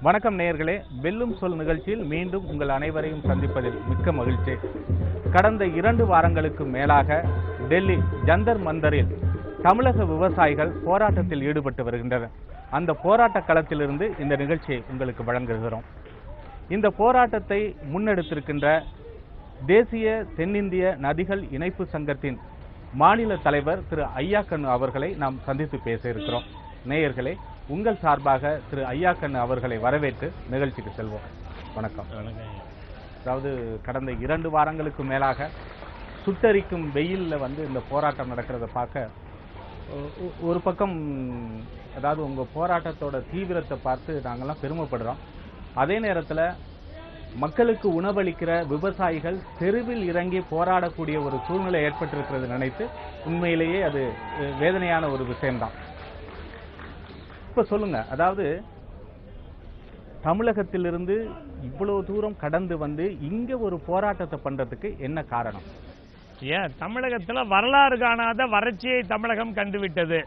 வணக்கம் நேயர்களே, வெல்லும் சொல் நிகழ்ச்சியில் மீண்டும் உங்கள் அனைவரையும் சந்திப்பதில் மிக்க மகிழ்ச்சி. கடந்த 2 வாரங்களுக்கு மேலாக டெல்லி ஜந்தர் மந்தரில் தமிழக விவசாயிகள் போராட்டத்தில் ஈடுபட்டு வருகின்றனர். அந்த போராட்ட களத்திலிருந்து இந்த நிகழ்ச்சியை உங்களுக்கு வழங்குகிறோம். இந்த போராட்டத்தை முன்னெடுத்திருக்கின்ற தேசிய தென்னிந்திய நதிகள் இணைப்பு சங்கத்தின் மாநில தலைவர் திரு ஐயாக்கண்ணு அவர்களை நாம் சந்தித்து பேச இருக்கிறோம். நேயர்களே, உங்கள் சார்பாக திரு ஐயாக்கண்ணு அவர்களை வரவேற்று நிகழ்ச்சிக்கு செல்வோம். வணக்கம். அதாவது கடந்த 2 வாரங்களுக்கு மேலாக சுட்டரிக்கும் வெயிலில் இந்த போராட்டம் நடக்கிறத பார்க்க ஒரு பக்கம், அதாவது உங்கள் போராட்டத்தோட தீவிரத்தை பார்த்து நாங்கள்லாம் பெருமைப்படுறோம். அதே நேரத்தில் மக்களுக்கு உணவளிக்கிற விவசாயிகள் தெருவில் இறங்கி போராடக்கூடிய ஒரு சூழ்நிலை ஏற்பட்டிருக்கிறது நினைத்து உண்மையிலேயே அது வேதனையான ஒரு விஷயம்தான். இப்போ சொல்லுங்க, அதாவது தமிழகத்திலிருந்து இவ்வளவு தூரம் கடந்து இங்க ஒரு போராட்டத்தை பண்றதுக்கு என்ன காரணம்? ஏன் தமிழகத்தில் வரலாறு காணாத வறட்சியை தமிழகம் கண்டுவிட்டது.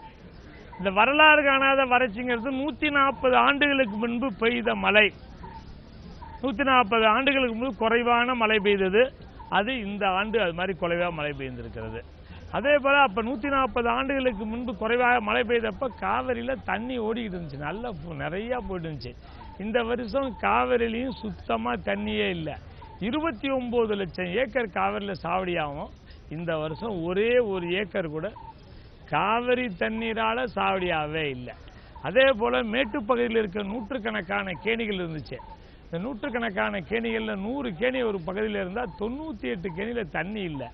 இந்த வரலாறு காணாத வறட்சிங்கிறது 140 ஆண்டுகளுக்கு முன்பு பெய்த மழை. 140 ஆண்டுகளுக்கு முன்பு குறைவான மழை பெய்தது. அது இந்த ஆண்டு அது மாதிரி குறைவாக மழை பெய்திருக்கிறது. அதே போல் அப்போ 140 ஆண்டுகளுக்கு முன்பு குறைவாக மழை பெய்தப்போ காவிரியில் தண்ணி ஓடிக்கிட்டு இருந்துச்சு, நல்லா நிறையா போயிட்டு இருந்துச்சு. இந்த வருஷம் காவிரிலையும் சுத்தமாக தண்ணியே இல்லை. 29 லட்சம் ஏக்கர் காவிரியில் சாவடியாகும். இந்த வருஷம் ஒரே ஒரு ஏக்கர் கூட காவிரி தண்ணீரால் சாவடியாகவே இல்லை. அதே போல் மேட்டுப்பகுதியில் இருக்க நூற்றுக்கணக்கான கேணிகள் இருந்துச்சு. இந்த நூற்றுக்கணக்கான கேணிகளில் 100 கேணி ஒரு பகுதியில் இருந்தால் 98 கேணியில் தண்ணி இல்லை.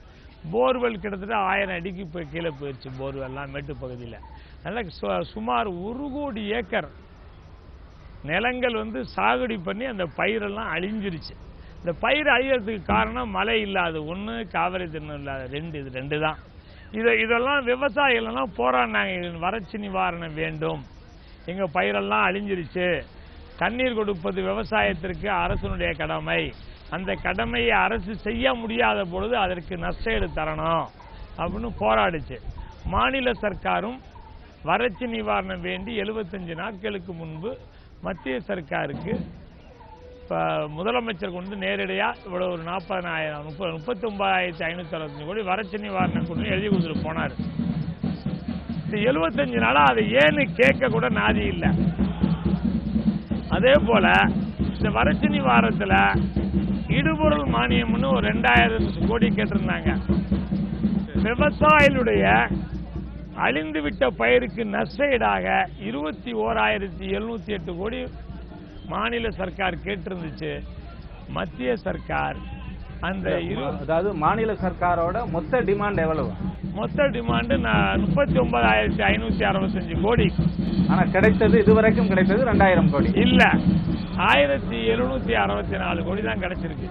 போர்வெல் கிட்டத்தட்ட 1000 அடிக்கு போய் கீழே போயிடுச்சு போர்வெல்லாம் மேட்டுப்பகுதியில். அதனால் சுமார் 1 கோடி ஏக்கர் நிலங்கள் சாகுடி பண்ணி அந்த பயிரெல்லாம் அழிஞ்சிருச்சு. இந்த பயிர் அழியறதுக்கு காரணம் மழை இல்லாது ஒன்று, காவிரி தண்ணி இல்லாத இது ரெண்டு தான். இதெல்லாம் விவசாயிகள்லாம் போராடினாங்க. வறட்சி நிவாரணம் வேண்டும், எங்கள் பயிரெல்லாம் அழிஞ்சிருச்சு, தண்ணீர் கொடுப்பது விவசாயத்திற்கு அரசனுடைய கடமை, அந்த கடமையை அரசு செய்ய முடியாத பொழுது அதற்கு நஷ்டஈடு தரணும் அப்படின்னு போராடிச்சு. மாநில சர்க்காரும் வறட்சி நிவாரணம் வேண்டி 75 நாட்களுக்கு முன்பு மத்திய சர்க்காருக்கு இப்போ முதலமைச்சர் கொண்டு நேரடியாக இவ்வளோ ஒரு 39,565 கோடி வறட்சி நிவாரணம் கொண்டு எழுதி கொடுத்துட்டு போனார். இந்த 75 நாளாக அதை ஏன்னு கேட்க கூட நாதி இல்லை. அதே போல் இந்த வறட்சி நிவாரணத்தில் இடுபொருள் மானியம்னு ஒரு 2000 கோடி கேட்டிருந்தாங்க. விவசாயிகளுடைய அழிந்துவிட்ட பயிருக்கு நஷ்டஈடாக 21,708 கோடி மாநில சர்க்கார் கேட்டிருந்துச்சு. மத்திய சர்க்கார் அந்த அதாவது மாநில சர்க்காரோட மொத்த டிமாண்ட் எவ்வளவு? மொத்த டிமாண்டு 39,565 கோடி. ஆனால் கிடைத்தது இதுவரைக்கும் கிடைத்தது 2000 கோடி இல்லை, 1,764 கோடி தான் கிடைச்சிருக்கு.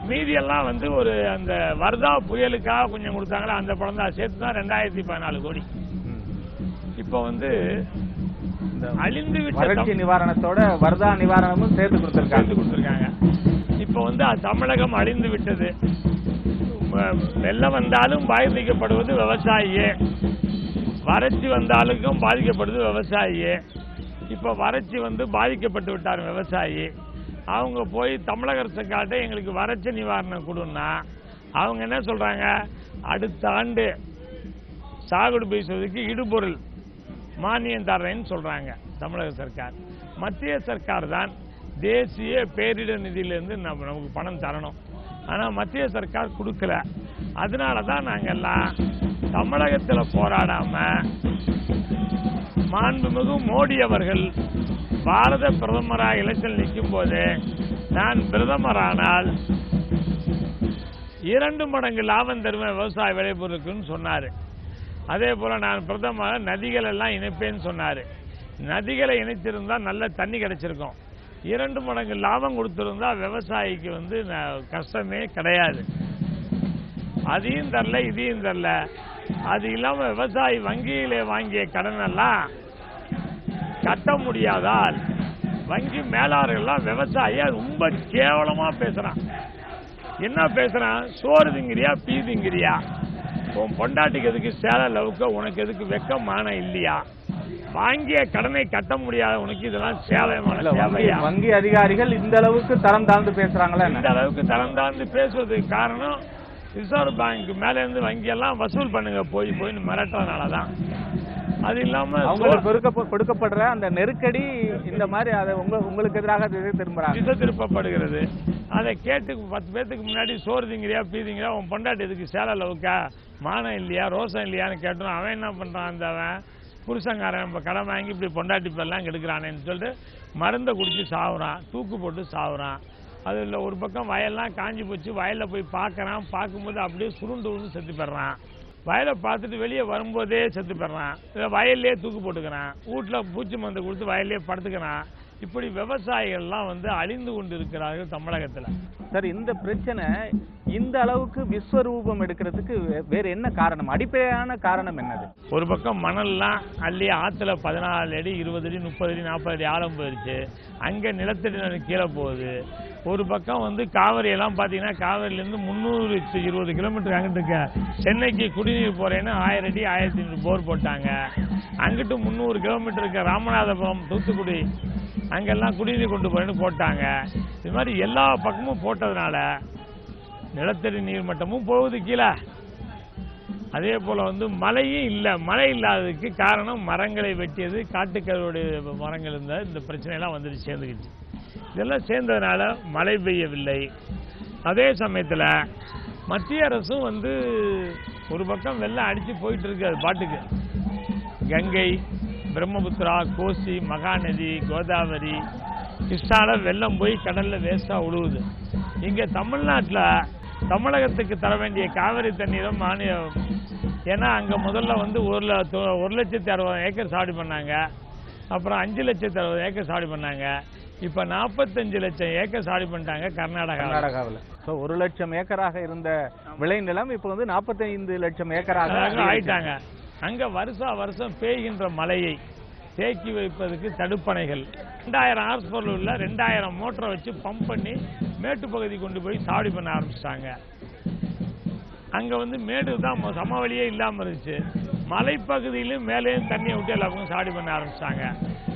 மீதியெல்லாம் ஒரு அந்த வர்தா புயலுக்காக கொஞ்சம் கொடுத்தாங்களா, அந்த பணம் தான் சேர்த்து தான் 2014 கோடி. இப்போ அழிந்து விட்ட நிவாரணத்தோட வர்தா நிவாரணமும் சேர்த்து கொடுத்துருக்காங்க. இப்போ தமிழகம் அழிந்து விட்டது. வெள்ளம் வந்தாலும் பாதிக்கப்படுவது விவசாயியே, வறட்சி வந்தாலும் பாதிக்கப்படுவது விவசாயியே. இப்போ வறட்சி பாதிக்கப்பட்டு விட்டார் விவசாயி. அவங்க போய் தமிழக அரசு காட்ட எங்களுக்கு வறட்சி நிவாரணம் கொடுன்னா அவங்க என்ன சொல்கிறாங்க, அடுத்த ஆண்டு சாகுபடி பேசுவதற்கு இடுபொருள் மானியம் தர்றேன்னு சொல்கிறாங்க தமிழக சர்க்கார். மத்திய சர்க்கார் தான் தேசிய பேரிடர் நிதியிலேருந்து நமக்கு பணம் தரணும். ஆனால் மத்திய சர்க்கார் கொடுக்கல. அதனால தான் நாங்கள்லாம் தமிழகத்தில் போராடாமல் மாண்புமிகு மோடி அவர்கள் பாரத பிரதமராக எலெக்ஷன் நிற்கும் போது நான் பிரதமரானால் 2 மடங்கு லாபம் தருவேன் விவசாய விளைபொருளுக்குன்னு சொன்னார். அதே போல் நான் பிரதமர் நதிகள் எல்லாம் இணைப்பேன்னு சொன்னார். நதிகளை இணைத்திருந்தால் நல்ல தண்ணி கிடைச்சிருக்கும். 2 மடங்கு லாபம் கொடுத்துருந்தா விவசாயிக்கு கஷ்டமே கிடையாது. அதையும் தரல, இதையும் தரல. அது இல்லாமல் விவசாயி வங்கியிலே வாங்கிய கடனெல்லாம் கட்ட முடியாதால் வங்கி மேலாளர்கள்லாம் விவசாயியை ரொம்ப கேவலமாக பேசுகிறான். என்ன பேசுகிறான், சோறு திங்கிறியா பீ திங்கிறியா, உன் பொண்டாட்டிக்கு எதுக்கு சேலை லவுக்க, உனக்கு எதுக்கு வெக்கமான இல்லையா, வாங்கிய கடனை கட்ட முடியாதவனுக்கு இதெல்லாம் சேவையான சேவையா? வங்கி அதிகாரிகள் இந்த அளவுக்கு தரம் தாழ்ந்து பேசுறாங்களா? இந்த அளவுக்கு தரம் தாழ்ந்து பேசுவதற்கு காரணம் ரிசர்வ் பேங்க் மேல இருந்து வங்கி எல்லாம் வசூல் பண்ணுங்க போய் மிரட்டுறதுனாலதான். அது இல்லாம அவங்களுக்கு கொடுக்கப்படுற அந்த நெருக்கடி இந்த மாதிரி அதை உங்களுக்கு எதிராக திசை திருப்பப்படுகிறது. அதை கேட்டு 10 பேத்துக்கு முன்னாடி சோறு திங்கிறியா பீதிங்கிறியா உன் பொண்டாட்டி எதுக்கு சேலை லவுக்கா மானம் இல்லையா ரோசம் இல்லையான்னு கேட்டோம். அவன் என்ன பண்றான், அந்த அவன் புருஷங்காரன் இப்போ கடன் வாங்கி இப்படி பொண்டாட்டி பேர்லாம் கெடுக்கிறானேன்னு சொல்லிட்டு மருந்தை குடிச்சு சாவுறான், தூக்கு போட்டு சாவுறான். அது இல்லை, ஒரு பக்கம் வயல்லாம் காஞ்சி போச்சு, வயலில் போய் பார்க்குறான், பார்க்கும்போது அப்படியே சுருண்டு விழுந்து செத்து போயிடுறான். வயலை பார்த்துட்டு வெளியே வரும்போதே செத்து போயிடுறான். இல்லை வயல்லே தூக்கு போட்டுக்கிறான், வீட்டில் பூச்சி மருந்து கொடுத்து வயல்லே படுத்துக்கிறான். இப்படி விவசாயிகள்லாம் அழிந்து கொண்டு இருக்கிறார்கள் தமிழகத்தில். சார், இந்த பிரச்சனை இந்த அளவுக்கு விஸ்வரூபம் எடுக்கிறதுக்கு வேற என்ன காரணம்? அடிப்படையான காரணம் என்னது? ஒரு பக்கம் மணல்லாம் அள்ளி ஆற்றுல 14 அடி 20 அடி 30 அடி 40 அடி ஆழம் போயிடுச்சு, அங்கே நிலத்தடி கீழே போகுது. ஒரு பக்கம் காவிரியெல்லாம் பார்த்தீங்கன்னா காவிரியிலேருந்து 320 கிலோமீட்டர் அங்கிட்டு இருக்க சென்னைக்கு குடிநீர் போகிறேன்னு 1000 அடி 1500 போர் போட்டாங்க. அங்கிட்டு 300 கிலோமீட்டர் இருக்க ராமநாதபுரம் தூத்துக்குடி அங்கெல்லாம் குடிநீர் கொண்டு போறேன்னு போட்டாங்க. இது மாதிரி எல்லா பக்கமும் போட்டதுனால நிலத்தடி நீர் மட்டமும் போகுது கீழே. அதே போல மழையும் இல்லை. மழை இல்லாததுக்கு காரணம் மரங்களை வெட்டியது, காட்டுக்கருடைய மரங்கள் இருந்தால் இந்த பிரச்சனையெல்லாம் வந்துட்டு சேர்ந்துக்கிச்சு. இதெல்லாம் சேர்ந்ததுனால மழை பெய்யவில்லை. அதே சமயத்தில் மத்திய அரசும் ஒரு பக்கம் வெள்ளம் அடித்து போயிட்டு இருக்கு. அது பாட்டுக்கு கங்கை, பிரம்மபுத்திரா, கோசி, மகாநதி, கோதாவரி, கிருஷ்ணால வெள்ளம் போய் கடலில் வேஸ்டாக உழுவுது. இங்கே தமிழ்நாட்டில் தமிழகத்துக்கு தர வேண்டிய காவிரி தண்ணீரும் மானியம். ஏன்னா அங்கே முதல்ல 1,60,000 ஏக்கர் சாகுபடி பண்ணாங்க, அப்புறம் 5,60,000 ஏக்கர் சாகுபடி பண்ணாங்க, இப்போ 45 லட்சம் ஏக்கர் சாகுபடி பண்ணிட்டாங்க கர்நாடகாவில். ஸோ 1 லட்சம் ஏக்கராக இருந்த விளைநிலம் இப்போ 45 லட்சம் ஏக்கராக ஆயிட்டாங்க. அங்கே வருஷம் பெய்கின்ற மழையை தேக்கி வைப்பதற்கு தடுப்பணைகள் 2000 ஹார்ஸ்பவர் உள்ள 2000 மோட்டரை வச்சு பம்ப் பண்ணி மேட்டு பகுதி கொண்டு போய் சாவடி பண்ண ஆரம்பிச்சிட்டாங்க. அங்கே மேடு தான் சமவெளியே இல்லாமல் இருந்துச்சு. மலைப்பகுதியிலும் மேலேயும் தண்ணியை விட்டு எல்லாருக்கும் சாவடி பண்ண ஆரம்பிச்சிட்டாங்க.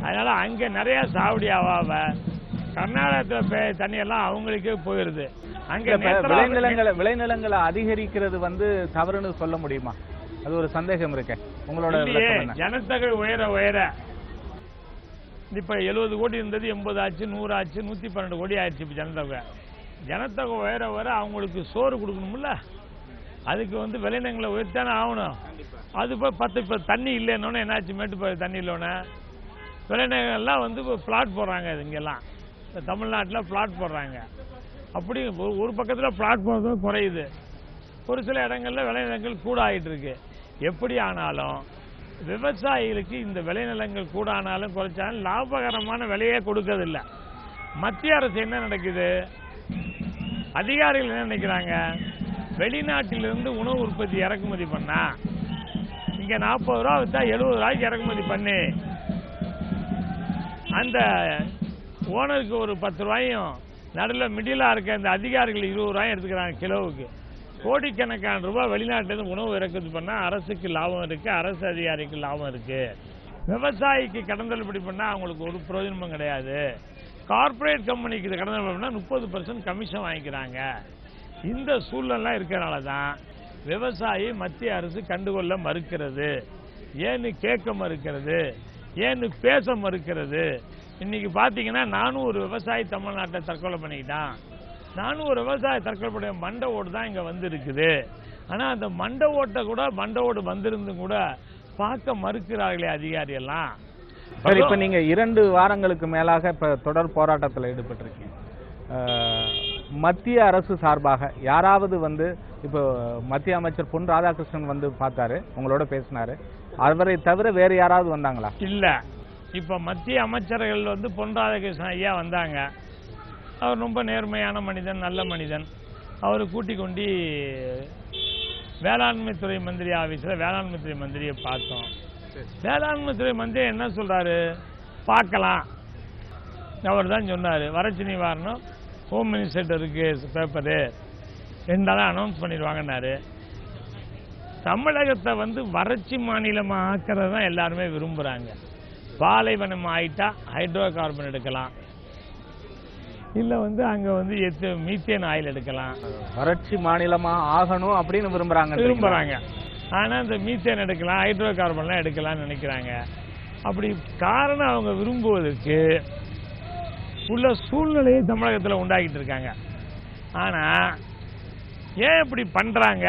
அதனால அங்கே நிறைய சாவடி ஆவாவ கர்நாடகத்தில் தண்ணியெல்லாம் அவங்களுக்கே போயிடுது. அங்கே விளைநிலங்களை அதிகரிக்கிறது தவறுன்னு சொல்ல முடியுமா? அது ஒரு சந்தேகம் இருக்கு. உங்களோட ஜனத்தொகை உயர இப்ப 70 கோடி இருந்தது 80 ஆச்சு, 100 ஆச்சு, 112 கோடி ஆயிடுச்சு. இப்ப ஜனத்தொகை உயர அவங்களுக்கு சோறு கொடுக்கணும்ல, அதுக்கு விளைநிலங்களை உயர்த்தானே ஆகணும். அது போய் இப்ப தண்ணி இல்லைன்னு என்னாச்சு, மேட்டு தண்ணி இல்லைன்னு விளைநிலங்கள்லாம் பிளாட் போடுறாங்க. இங்கெல்லாம் தமிழ்நாட்டில் பிளாட் போடுறாங்க. அப்படி ஒரு பக்கத்தில் பிளாட் போடுறது குறையுது, ஒரு சில இடங்கள்ல விளைநிலங்கள் கூட ஆகிட்டு இருக்கு. எப்படி ஆனாலும் விவசாயிகளுக்கு இந்த விளைநிலங்கள் கூட ஆனாலும் குறைச்சாலும் லாபகரமான விலையே கொடுக்கறதில்லை. மத்திய அரசு என்ன நடக்குது, அதிகாரிகள் என்ன நினைக்கிறாங்க, வெளிநாட்டிலிருந்து உணவு உற்பத்தி இறக்குமதி பண்ணா இங்க 40 ரூபா வித்தா 70 ரூபாய்க்கு இறக்குமதி பண்ணி அந்த ஓனருக்கு ஒரு 10 ரூபாயும் நடுவில் மிடிலா இருக்க இந்த அதிகாரிகள் 20 ரூபாயும் எடுத்துக்கிறாங்க கிலோவுக்கு. கோடிக்கணக்கான ரூபாய் வெளிநாட்டிலிருந்து உணவு இறக்குமதி பண்ணால் அரசுக்கு லாபம் இருக்கு, அரசு அதிகாரிக்கு லாபம் இருக்கு. விவசாயிக்கு கடன் தள்ளுபடி பண்ணால் அவங்களுக்கு ஒரு பிரயோஜனமும் கிடையாது. கார்பரேட் கம்பெனிக்கு கடன் தள்ளுபடி பண்ணால் 30% கமிஷன் வாங்கிக்கிறாங்க. இந்த சூழ்நிலை இருக்கிறனால தான் விவசாயி மத்திய அரசு கண்டுகொள்ள மறுக்கிறது, ஏன்னு கேட்க மறுக்கிறது, ஏன்னு பேச மறுக்கிறது. இன்னைக்கு பார்த்தீங்கன்னா நானும் ஒரு விவசாயி தமிழ்நாட்டில் தற்கொலை பண்ணிக்கிட்டான். நானும் ஒரு விவசாய தற்கொலை மண்டை ஓடு தான் இங்கே இருக்குது. ஆனால் அந்த மண்டை ஓட்டை கூட மண்டை ஓடு வந்திருந்தும் கூட பார்க்க மறுக்கிறார்களே அதிகாரி எல்லாம். இப்போ நீங்கள் 2 வாரங்களுக்கு மேலாக இப்போ தொடர் போராட்டத்தில் ஈடுபட்டிருக்கீங்க. மத்திய அரசு சார்பாக யாராவது இப்போ மத்திய அமைச்சர் பொன் ராதாகிருஷ்ணன் பார்த்தாரு, உங்களோட பேசினாரு, அவரை தவிர வேறு யாராவது வந்தாங்களா? இல்லை, இப்போ மத்திய அமைச்சர்கள் பொன் ராதாகிருஷ்ணன் ஐயா வந்தாங்க. அவர் ரொம்ப நேர்மையான மனிதன், நல்ல மனிதன். அவர் கூட்டி கொண்டு வேளாண்மை துறை மந்திரி ஆஃபீஸில் வேளாண்மை துறை மந்திரியை பார்த்தோம். வேளாண்மை துறை மந்திரி என்ன சொல்கிறாரு, பார்க்கலாம். அவர் தான் சொன்னார், வறட்சி நிவாரணம் ஹோம் மினிஸ்டர்கிட்ட இருக்குது பேப்பரு, 2 நாளாக அனௌன்ஸ் பண்ணிடுவாங்கன்னாரு. தமிழகத்தை வறட்சி மாநிலமாக ஆக்கிறது தான் எல்லாருமே விரும்புகிறாங்க. பாலைவனம் ஆயிட்டா ஹைட்ரோ கார்பன் எடுக்கலாம், இல்ல அங்க மீத்தேன் ஆயில் எடுக்கலாம். வறட்சி மாநிலமா ஆகணும் அப்படின்னு விரும்புறாங்க. ஆனா இந்த மீத்தேன் எடுக்கலாம், ஹைட்ரோ கார்பன்லாம் எடுக்கலாம்னு நினைக்கிறாங்க. அப்படி காரணம் அவங்க விரும்புவதற்கு உள்ள சூழ்நிலையை தமிழகத்தில் உண்டாக்கிட்டு இருக்காங்க. ஆனா ஏன் இப்படி பண்றாங்க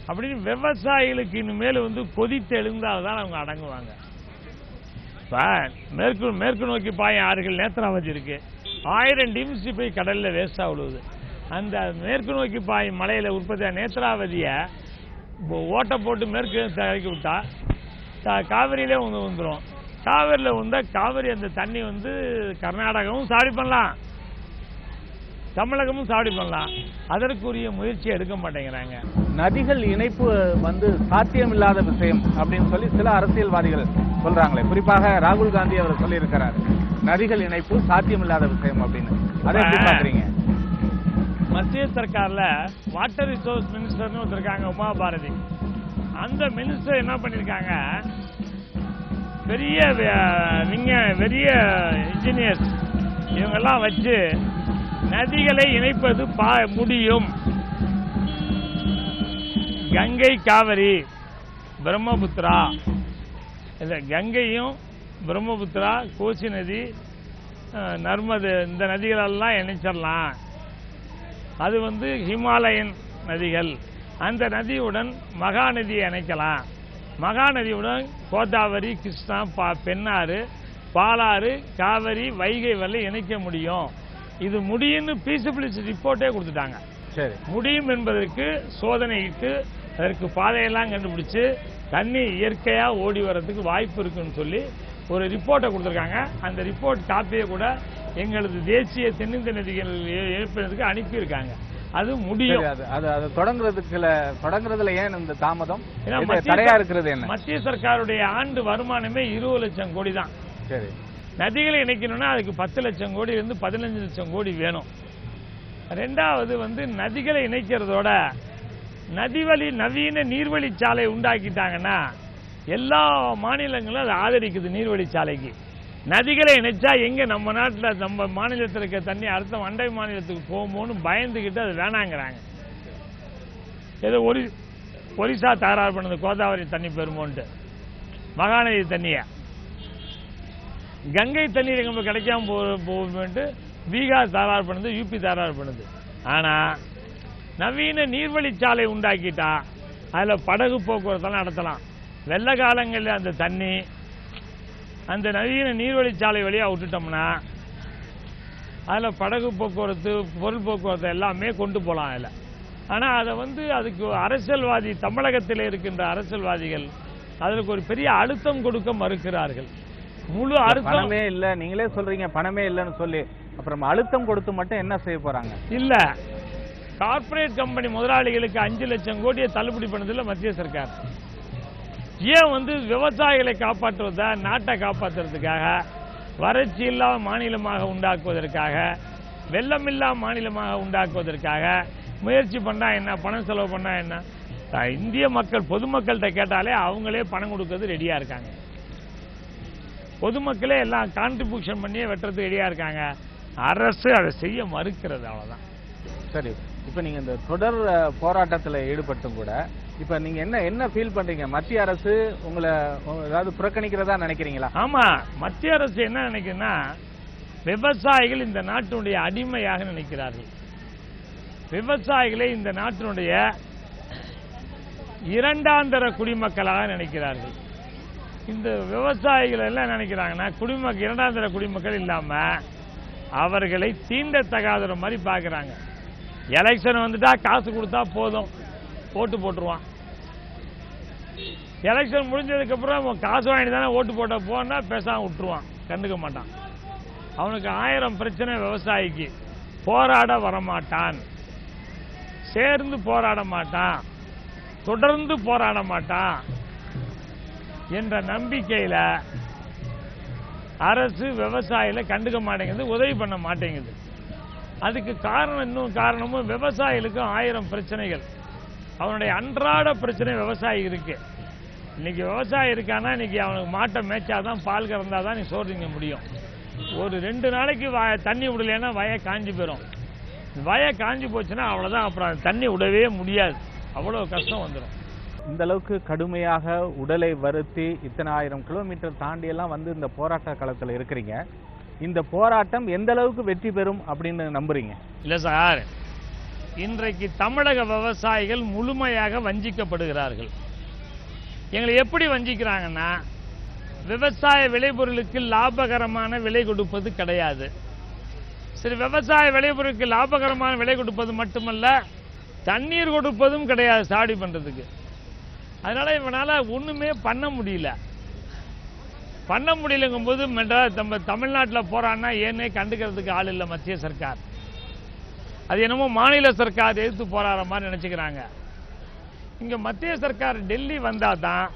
அப்படின்னு விவசாயிகளுக்கு இனிமேல் கொதித்து எழுந்தால்தான் அவங்க அடங்குவாங்க. மேற்கு நோக்கி பாயும் ஆறுகள் நேத்ராவதி இருக்கு, 1000 டிஎம்சி போய் கடல்ல வேஸ்டா விடுவது. அந்த மேற்கு நோக்கி பாயும் மலையில உற்பத்தியா நேத்ராவதிய ஓட்ட போட்டு மேற்கு இறக்கி விட்டா காவிரியிலே வந்துடும். காவிரியில் வந்தா காவிரி அந்த தண்ணி கர்நாடகாவும் சாடி பண்ணலாம், தமிழகமும் சாடி பண்ணலாம். அதற்குரிய முயற்சி எடுக்க மாட்டேங்கிறாங்க. நதிகள் இணைப்பு சாத்தியமில்லாத விஷயம் அப்படின்னு சொல்லி சில அரசியல்வாதிகள் சொல்றாங்களே, குறிப்பாக ராகுல் காந்தி அவர் சொல்லி இருக்கிறார், நதிகள் இணைப்பு சாத்தியமில்லாத விஷயம் அப்படின்னு. அதை எப்படி பாக்குறீங்க? மத்திய சர்க்கார்ல வாட்டர் ரிசோர்ஸ் மினிஸ்டர்னு ஒருத்தருக்காங்க, உமா பாரதி. அந்த மினிஸ்டர் என்ன பண்ணிருக்காங்க, பெரிய இன்ஜினியர்ஸ் இவங்கெல்லாம் வச்சு நதிகளை இணைப்பது முடியும். கங்கை, காவிரி, பிரம்மபுத்திரா, கங்கையும் பிரம்மபுத்திரா, கோசி நதி, நர்மது, இந்த நதிகளெல்லாம் இணைச்சிடலாம். அது ஹிமாலயன் நதிகள். அந்த நதியுடன் மகாநதியை இணைக்கலாம். மகாநதியுடன் கோதாவரி, கிருஷ்ணா, பெண்ணாறு, பாலாறு, காவிரி, வைகை வரை இணைக்க முடியும். இது முடியும்னு பீசிபிலிட்டி ரிப்போர்ட்டே கொடுத்துட்டாங்க. சரி, முடியும் என்பதற்கு சோதனையிட்டு அதற்கு பாதையெல்லாம் கண்டுபிடிச்சு தண்ணி இயற்கையா ஓடி வர்றதுக்கு வாய்ப்பு இருக்குன்னு சொல்லி ஒரு ரிப்போர்ட்டை கொடுத்துருக்காங்க. அந்த ரிப்போர்ட் காப்பியை கூட எங்களது தேசிய தென்னிந்திய நதிகள் இணைப்பதற்கு அனுப்பியிருக்காங்க. அது முடியும். அது தொடங்குறதுல ஏன் இந்த தாமதம், தடையா இருக்கிறது என்ன? மத்திய சர்க்காருடைய ஆண்டு வருமானமே 20 லட்சம் கோடி தான். சரி, நதிகளை இணைக்கணும்னா அதுக்கு 10 லட்சம் கோடி இருந்து 15 லட்சம் கோடி வேணும். ரெண்டாவது நதிகளை இணைக்கிறதோட நதிவழி நவீன நீர்வழிச்சாலை உண்டாக்கிட்டாங்கன்னா எல்லா மாநிலங்களும் அதை ஆதரிக்குது. நீர்வழிச்சாலைக்கு நதிகளை இணைச்சா எங்க நம்ம நாட்டில் நம்ம மாநிலத்தில் இருக்க தண்ணி அடுத்த அண்டை மாநிலத்துக்கு போகுமோன்னு பயந்துகிட்டு அது வேணாங்கிறாங்க. ஏதோ ஒரிசா தகராறு பண்ணது கோதாவரி தண்ணி பெறுமோன்ட்டு, மகாநதி தண்ணிய, கங்கை தண்ணீர் எங்க கிடைக்காம போகும்ட்டு பீகார் தகராறு பண்ணுது, யூபி தகராறு பண்ணுது. ஆனா நவீன நீர்வழிச்சாலை உண்டாக்கிட்டா அதுல படகு போக்குவரத்தெல்லாம் நடத்தலாம். வெள்ள காலங்களில் அந்த தண்ணி அந்த நவீன நீர்வழிச்சாலை வழியா விட்டுட்டோம்னா அதுல படகு போக்குவரத்து, பொருள் போக்குவரத்து எல்லாமே கொண்டு போகலாம் அதில். ஆனா அதை அதுக்கு அரசியல்வாதி, தமிழகத்தில் இருக்கின்ற அரசியல்வாதிகள் அதற்கு ஒரு பெரிய அழுத்தம் கொடுக்க மறுக்கிறார்கள். முழு அழுத்தமே இல்ல, நீங்களே சொல்றீங்க பணமே இல்லைன்னு சொல்லி, அப்புறம் அழுத்தம் கொடுத்து மட்டும் என்ன செய்ய போறாங்க? இல்ல, கார்ப்பரேட் கம்பெனி முதலாளிகளுக்கு 5 லட்சம் கோடியை தள்ளுபடி பண்ணதில்லை மத்திய சர்க்கார். ஏன் விவசாயிகளை காப்பாற்றுவதா, நாட்டை காப்பாற்றுறதுக்காக, வறட்சி இல்லாத மாநிலமாக உண்டாக்குவதற்காக, வெள்ளமில்லா மாநிலமாக உண்டாக்குவதற்காக முயற்சி பண்ணா என்ன, பணம் செலவு பண்ணா என்ன? இந்திய மக்கள் பொதுமக்கள்கிட்ட கேட்டாலே அவங்களே பணம் கொடுக்கறது ரெடியா இருக்காங்க. பொதுமக்களே எல்லாம் கான்ட்ரிபியூஷன் பண்ணியே வெட்டுறதுக்கு ரெடியா இருக்காங்க. அரசு அதை செய்ய மறுக்கிறது, அவ்வளவுதான். சரி, இப்ப நீங்க இந்த தொடர் போராட்டத்தில் ஈடுபட்டும் கூட இப்ப நீங்க என்ன ஃபீல் பண்றீங்க? மத்திய அரசு உங்களை ஏதாவது புறக்கணிக்கிறதா நினைக்கிறீங்களா? ஆமா, மத்திய அரசு என்ன நினைக்குதுன்னா விவசாயிகள் இந்த நாட்டினுடைய அடிமையாக நினைக்கிறார்கள். விவசாயிகளை இந்த நாட்டினுடைய இரண்டாந்தர குடிமக்களாக நினைக்கிறார்கள். இந்த விவசாயிகள் எல்லாம் நினைக்கிறாங்கன்னா இரண்டாந்தர குடிமக்கள் இல்லாம அவர்களை தீண்டத்தகாத மாதிரி பாக்குறாங்க. எலெக்ஷன் வந்துட்டா காசு கொடுத்தா போதும், ஓட்டு போட்டுருவான். எலெக்ஷன் முடிஞ்சதுக்கு அப்புறம் காசு வாங்கிட்டு தானே ஓட்டு போட்ட போனா பேசாம விட்டுருவான், கண்டுக்க மாட்டான். அவனுக்கு 1000 பிரச்சனை. விவசாயிக்கு போராட வரமாட்டான், சேர்ந்து போராட மாட்டான், தொடர்ந்து போராட மாட்டான் என்ற நம்பிக்கையில அரசு விவசாயிகளை கண்டுக்க மாட்டேங்குது, உதவி பண்ண மாட்டேங்குது. அதுக்கு காரணமும் விவசாயிகளுக்கும் 1000 பிரச்சனைகள். அவனுடைய அன்றாட பிரச்சனை விவசாயி இருக்கு. இன்னைக்கு விவசாயம் இருக்கானா இன்னைக்கு அவனுக்கு மாட்டை மேய்ச்சாதான் பால் கறந்தாதான் நீ சோறு திங்க முடியும். ஒரு 2 நாளைக்கு தண்ணி விடலைன்னா வய காஞ்சி போயிடும். வய காஞ்சி போச்சுன்னா அவ்வளோதான், அப்புறம் தண்ணி விடவே முடியாது, அவ்வளோ கஷ்டம் வந்துடும். இந்த அளவுக்கு கடுமையாக உடலை வருத்தி இத்தனை 1000 கிலோமீட்டர் தாண்டியெல்லாம் வந்து இந்த போராட்ட களத்தில் இருக்கிறீங்க. இந்த போராட்டம் எந்த அளவுக்கு வெற்றி பெறும் அப்படின்னு நம்புறீங்க? இல்லை சார், இன்றைக்கு தமிழக விவசாயிகள் முழுமையாக வஞ்சிக்கப்படுகிறார்கள். எங்களை எப்படி வஞ்சிக்கிறாங்கன்னா, விவசாய விளைபொருளுக்கு லாபகரமான விலை கொடுப்பது கிடையாது. சரி, விவசாய விளைபொருளுக்கு லாபகரமான விலை கொடுப்பது மட்டுமல்ல, தண்ணீர் கொடுப்பதும் கிடையாது சாடி பண்ணுறதுக்கு. அதனால இவனால் ஒன்றுமே பண்ண முடியலங்கும் போது நம்ம தமிழ்நாட்டில் போறான்னா ஏன்னே கண்டுக்கிறதுக்கு ஆள் இல்லை மத்திய சர்க்கார். அது என்னமோ மாநில சர்க்கார் எதிர்த்து போராடுற மாதிரி நினைச்சுக்கிறாங்க. இங்க மத்திய சர்க்கார் டெல்லி வந்தாதான்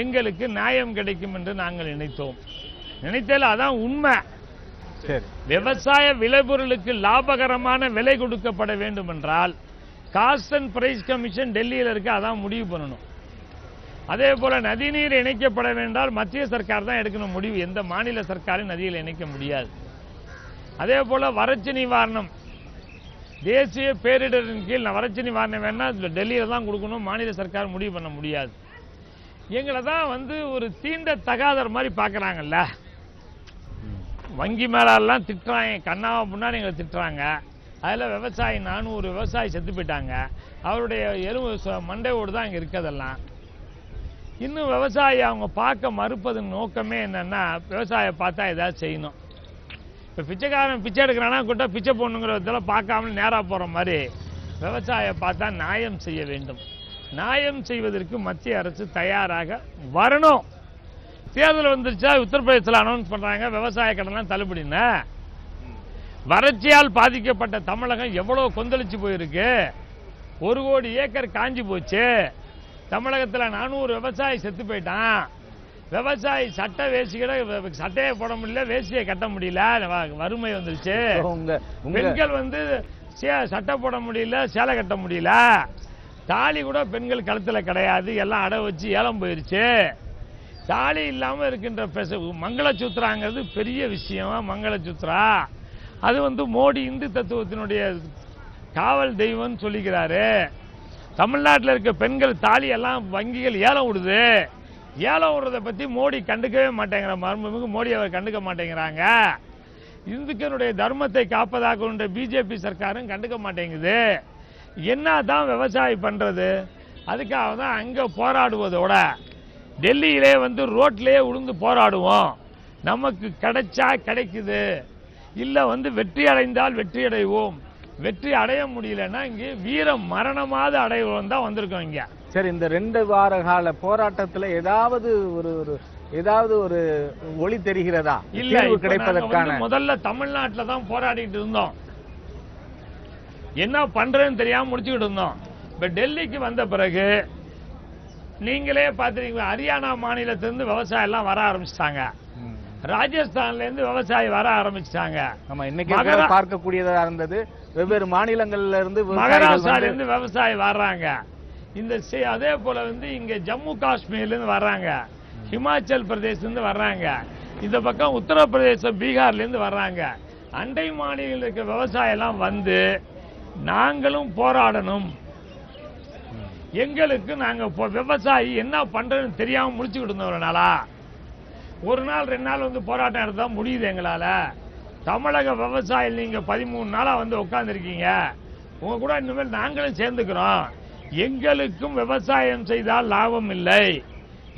எங்களுக்கு நியாயம் கிடைக்கும் என்று நாங்கள் நினைத்ததில் அதான் உண்மை. விவசாய விளைபொருளுக்கு லாபகரமான விலை கொடுக்கப்பட வேண்டும் என்றால் காஸ்ட் அண்ட் பிரைஸ் கமிஷன் டெல்லியில் இருக்க அதான் முடிவு பண்ணணும். அதே போல நதிநீர் இணைக்கப்பட வேண்டால் மத்திய சர்க்கார் தான் எடுக்கணும் முடிவு. எந்த மாநில சர்க்காரும் நதியில் இணைக்க முடியாது. அதே போல வறட்சி நிவாரணம், தேசிய பேரிடரின் கீழ் வறட்சி நிவாரணம் வேணா டெல்லியில தான் கொடுக்கணும், மாநில சர்க்கார் முடிவு பண்ண முடியாது. எங்களை தான் வந்து ஒரு தீண்ட தகாதர் மாதிரி பார்க்குறாங்கல்ல. வங்கி மேலாம் திட்டுறாங்க, கண்ணாவை முன்னாடி எங்களை திட்டுறாங்க. அதில் விவசாயி 400 விவசாயி செத்து போயிட்டாங்க. அவருடைய எலும்பு மண்டையோடு தான் இங்கே இருக்கிறதெல்லாம். இன்னும் விவசாயி அவங்க பார்க்க மறுப்பதன் நோக்கமே என்னன்னா, விவசாயம் பார்த்தா ஏதாவது செய்யணும். இப்போ பிச்சைக்காரன் பிச்சை எடுக்கிறானா கூட்ட பிச்சை போடணுங்கிறதெல்லாம் பார்க்காம நேராக போகிற மாதிரி விவசாயம் பார்த்தா நியாயம் செய்ய வேண்டும். நியாயம் செய்வதற்கு மத்திய அரசு தயாராக வரணும். தேர்தல் வந்துருச்சா உத்தரப்பிரதேசத்தில் அனௌன்ஸ் பண்ணுறாங்க விவசாய கடன்லாம் தள்ளுபடின்னு. வறட்சியால் பாதிக்கப்பட்ட தமிழகம் எவ்வளோ கொந்தளிச்சு போயிருக்கு. 1 கோடி ஏக்கர் காஞ்சி போச்சு. தமிழகத்தில் 400 விவசாயி செத்து போயிட்டான். விவசாயி சட்டை வேஷ்டிகளை சட்டையை போட முடியல, வேஷ்டியை கட்ட முடியல, வறுமை வந்துருச்சு. பெண்கள் வந்து சட்டை போட முடியல, சேலை கட்ட முடியல, தாலி கூட பெண்கள் கழுத்தில் கிடையாது, எல்லாம் அடை வச்சு ஏலம் போயிருச்சு. தாலி இல்லாமல் இருக்கின்ற மங்களசூத்திராங்கிறது பெரிய விஷயம். மங்களசூத்திரா அது வந்து மோடி இந்து தத்துவத்தினுடைய காவல் தெய்வம்னு சொல்லிக்கிறாரு. தமிழ்நாட்டில் இருக்க பெண்கள் தாலி எல்லாம் வங்கிகள் ஏலம் விடுது. ஏலம் விடுறதை பற்றி மோடி கண்டுக்கவே மாட்டேங்கிற மர்மமிகு மோடி அவர் கண்டுக்க மாட்டேங்கிறாங்க. இந்துக்களுடைய தர்மத்தை காப்பதாக பிஜேபி சர்க்காரும் கண்டுக்க மாட்டேங்குது. என்ன தான் விவசாயி பண்றது? அதுக்காக தான் அங்கே போராடுவதோட டெல்லியிலே வந்து ரோட்லேயே உளுந்து போராடுவோம். நமக்கு கிடைச்சா கிடைக்குது, இல்லை வந்து வெற்றி அடைந்தால் வெற்றி அடைவோம். வெற்றி அடைய முடியலன்னா இங்கே வீர மரணமாவது அடைவோம் தான் வந்திருக்கோம் இங்க. சரி, இந்த 2 வார கால போராட்டத்தில் ஏதாவது ஒரு ஒளி தெரிகிறதா? இல்ல, கிடைப்பதற்கான முதல்ல தமிழ்நாட்டில் தான் போராடிட்டு இருந்தோம். என்ன பண்றதுன்னு தெரியாம முடிச்சுக்கிட்டு இருந்தோம். இப்ப டெல்லிக்கு வந்த பிறகு நீங்களே பார்த்துருக்கீங்க, ஹரியானா மாநிலத்திலிருந்து விவசாயம் எல்லாம் வர ஆரம்பிச்சிட்டாங்க. ராஜஸ்தான்ல இருந்து விவசாயி வர ஆரம்பிச்சிட்டாங்க. நம்ம இன்னைக்கு பார்க்கக்கூடியதா இருந்தது. வெவ்வேறு மாநிலங்கள்ல இருந்து, மகாராஷ்டிரால இருந்து விவசாயி வர்றாங்க. இந்த அதே போல வந்து இங்க ஜம்மு காஷ்மீர்ல இருந்து வர்றாங்க, ஹிமாச்சல் பிரதேசல இருந்து வர்றாங்க, இந்த பக்கம் உத்தரப்பிரதேசம் பீகார்ல இருந்து வர்றாங்க. அண்டை மாநிலத்தில் இருக்க விவசாயம் எல்லாம் வந்து நாங்களும் போராடணும். எங்களுக்கு நாங்க விவசாயி என்ன பண்றதுன்னு தெரியாம முடிச்சுக்கிட்டு இருந்தோம்னாலா 1 நாள் 2 நாள் வந்து போராட்டம் எடுத்தா முடியுது எங்களால. தமிழக விவசாயிகள் நீங்க 13 நாளா வந்து உட்கார்ந்துருக்கீங்க, உங்க கூட இனிமேல் நாங்களும் சேர்ந்துக்கிறோம். எங்களுக்கும் விவசாயம் செய்தால் லாபம் இல்லை,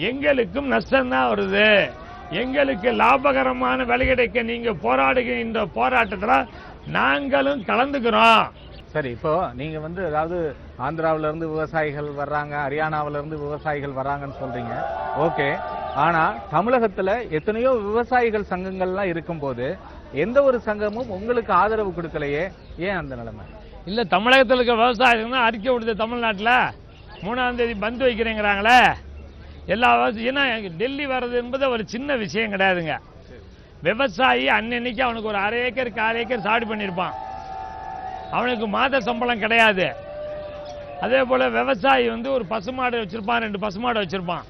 எங்களுக்கும் நஷ்டம்தான் வருது. எங்களுக்கு லாபகரமான விலை கிடைக்க நீங்க போராடுகின்ற போராட்டத்தில் நாங்களும் கலந்துக்கிறோம். சரி, இப்போ நீங்க வந்து அதாவது ஆந்திராவில இருந்து விவசாயிகள் வர்றாங்க, ஹரியானாவில இருந்து விவசாயிகள் வர்றாங்கன்னு சொல்றீங்க, ஓகே. ஆனா தமிழகத்துல எத்தனையோ விவசாயிகள் சங்கங்கள்லாம் இருக்கும்போது எந்த ஒரு சங்கமும் உங்களுக்கு ஆதரவு கொடுக்கலையே, ஏன் அந்த நிலைமை? இல்ல, தமிழகத்தில் இருக்க விவசாயிகள் தான் அறிக்கை விடுது. தமிழ்நாட்டில் 3ஆம் தேதி பந்து வைக்கிறேங்கிறாங்களே எல்லா விவசாயம். ஏன்னா டெல்லி வர்றது என்பது ஒரு சின்ன விஷயம் கிடையாதுங்க. விவசாயி அன்னைக்கு அவனுக்கு ஒரு 1/2 ஏக்கர் 1/4 ஏக்கர் சாடி பண்ணியிருப்பான். அவனுக்கு மாத சம்பளம் கிடையாது. அதே போல் விவசாயி வந்து ஒரு பசுமாடு வச்சுருப்பான், 2 பசுமாடு வச்சுருப்பான்.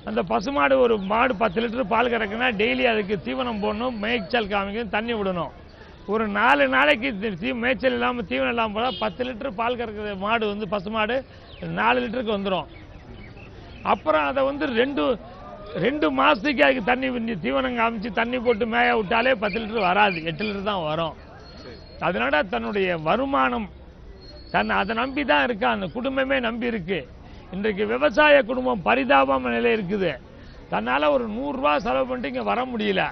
அந்த பசுமாடு ஒரு மாடு 10 லிட்டர் பால் கறக்குன்னா டெய்லி அதுக்கு தீவனம் போடணும், மேய்ச்சல் காமிக்கணும், தண்ணி விடணும். ஒரு 4 நாளைக்கு மேய்ச்சல் இல்லாமல் தீவனம் இல்லாமல் போனால் 10 லிட்டர் பால் கறக்கிற மாடு வந்து பசுமாடு 4 லிட்டருக்கு வந்துடும். அப்புறம் அதை வந்து 2 மாதத்துக்கு அதுக்கு தண்ணி தீவனம் காமிச்சு தண்ணி போட்டு மேய விட்டாலே 10 லிட்டர் வராது, 8 லிட்டர் தான் வரும். அதனால தன்னுடைய வருமானம் அதை நம்பி தான் இருக்கா, அந்த குடும்பமே நம்பி இருக்கு. இன்றைக்கு விவசாய குடும்பம் பரிதாபமான நிலை இருக்குது. தன்னால ஒரு 100 ரூபாய் செலவு பண்ணிட்டு இங்க வர முடியல.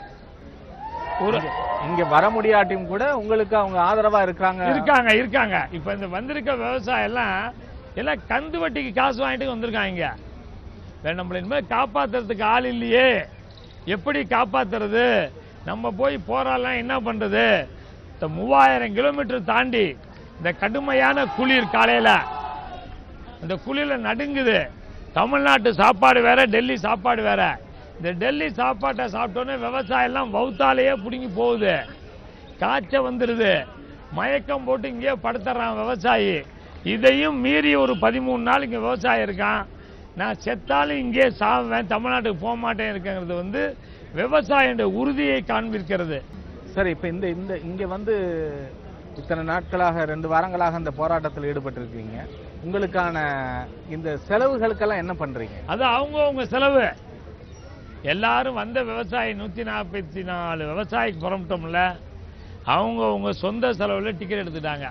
இங்க வர முடியாட்டியும் கூட உங்களுக்கு அவங்க ஆதரவா இருக்காங்க. இப்ப இந்த வந்திருக்க விவசாயம் எல்லாம் கந்து வட்டிக்கு காசு வாங்கிட்டு வந்திருக்காங்க. நம்மள இனிமேல் காப்பாத்துறதுக்கு ஆள் இல்லையே, எப்படி காப்பாத்துறது? நம்ம போய் போராடலாம், என்ன பண்றது? 3000 கிலோமீட்டர் தாண்டி இந்த கடுமையான குளிர், காலையில இந்த குளிர்ல நடுங்குது. தமிழ்நாட்டு சாப்பாடு வேற, டெல்லி சாப்பாடு வேற. இந்த டெல்லி சாப்பாட்டை சாப்பிட்டோன்னே விவசாயம் எல்லாம் வவுத்தாலேயே பிடுங்கி போகுது, காய்ச்ச வந்துடுது, மயக்கம் போட்டு இங்கேயே படுத்துறான் விவசாயி. இதையும் மீறி ஒரு 13 நாள் இங்க விவசாயம் இருக்கான். நான் செத்தாலும் இங்கே சாவேன், தமிழ்நாட்டுக்கு போக மாட்டேன் இருக்கிறது வந்து விவசாய உறுதியை காண்பிக்கிறது. சரி, இப்ப இந்த இங்க வந்து இத்தனை நாட்களாக 2 வாரங்களாக இந்த போராட்டத்தில் ஈடுபட்டிருக்கீங்க. உங்களுக்கான இந்த செலவுகளுக்கெல்லாம் என்ன பண்றீங்க? அது அவங்க செலவு. எல்லாரும் வந்த விவசாயி 144 விவசாயிக்கு புறப்பட்டோம்ல, அவங்க சொந்த செலவுல டிக்கெட் எடுத்துட்டாங்க.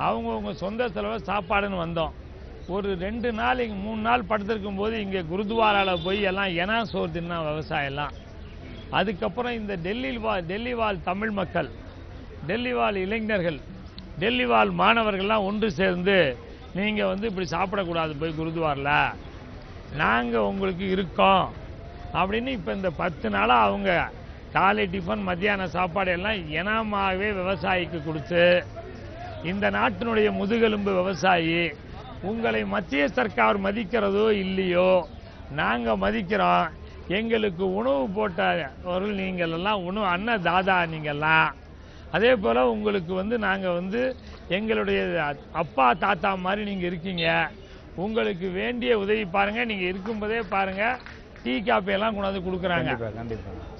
அவங்க சொந்த செலவு சாப்பாடுன்னு வந்தோம். ஒரு 2 நாள் 3 நாள் படுத்திருக்கும் போது இங்கே குருத்வாரால போய் எல்லாம் சோறு தின்னா விவசாயம் எல்லாம். அதுக்கப்புறம் இந்த டெல்லி வாழ் தமிழ் மக்கள், டெல்லி வாழ் இளைஞர்கள், டெல்லி வாழ் மாணவர்கள்லாம் ஒன்று சேர்ந்து நீங்க வந்து இப்படி சாப்பிடக்கூடாது போய் குருத்வாரில், நாங்க உங்களுக்கு இருக்கோம் அப்படின்னு இப்ப இந்த 10 நாளா அவங்க காலை டிஃபன் மத்தியான சாப்பாடு எல்லாம் இனமாகவே விவசாயிக்கு கொடுத்து, இந்த நாட்டினுடைய முதுகெலும்பு விவசாயி, உங்களை மத்திய சர்க்கார் மதிக்கிறதோ இல்லையோ நாங்க மதிக்கிறோம். எங்களுக்கு உணவு போட்டவர்கள் நீங்கள் எல்லாம், உணவு அன்னதாதா நீங்கள்லாம். அதே போல உங்களுக்கு வந்து நாங்க வந்து எங்களுடைய அப்பா தாத்தா மாதிரி நீங்க இருக்கீங்க. உங்களுக்கு வேண்டிய உதவி பாருங்க, நீங்க இருக்கும்போதே பாருங்க, டீ காப்பி எல்லாம் கொண்டாந்து கொடுக்குறாங்க,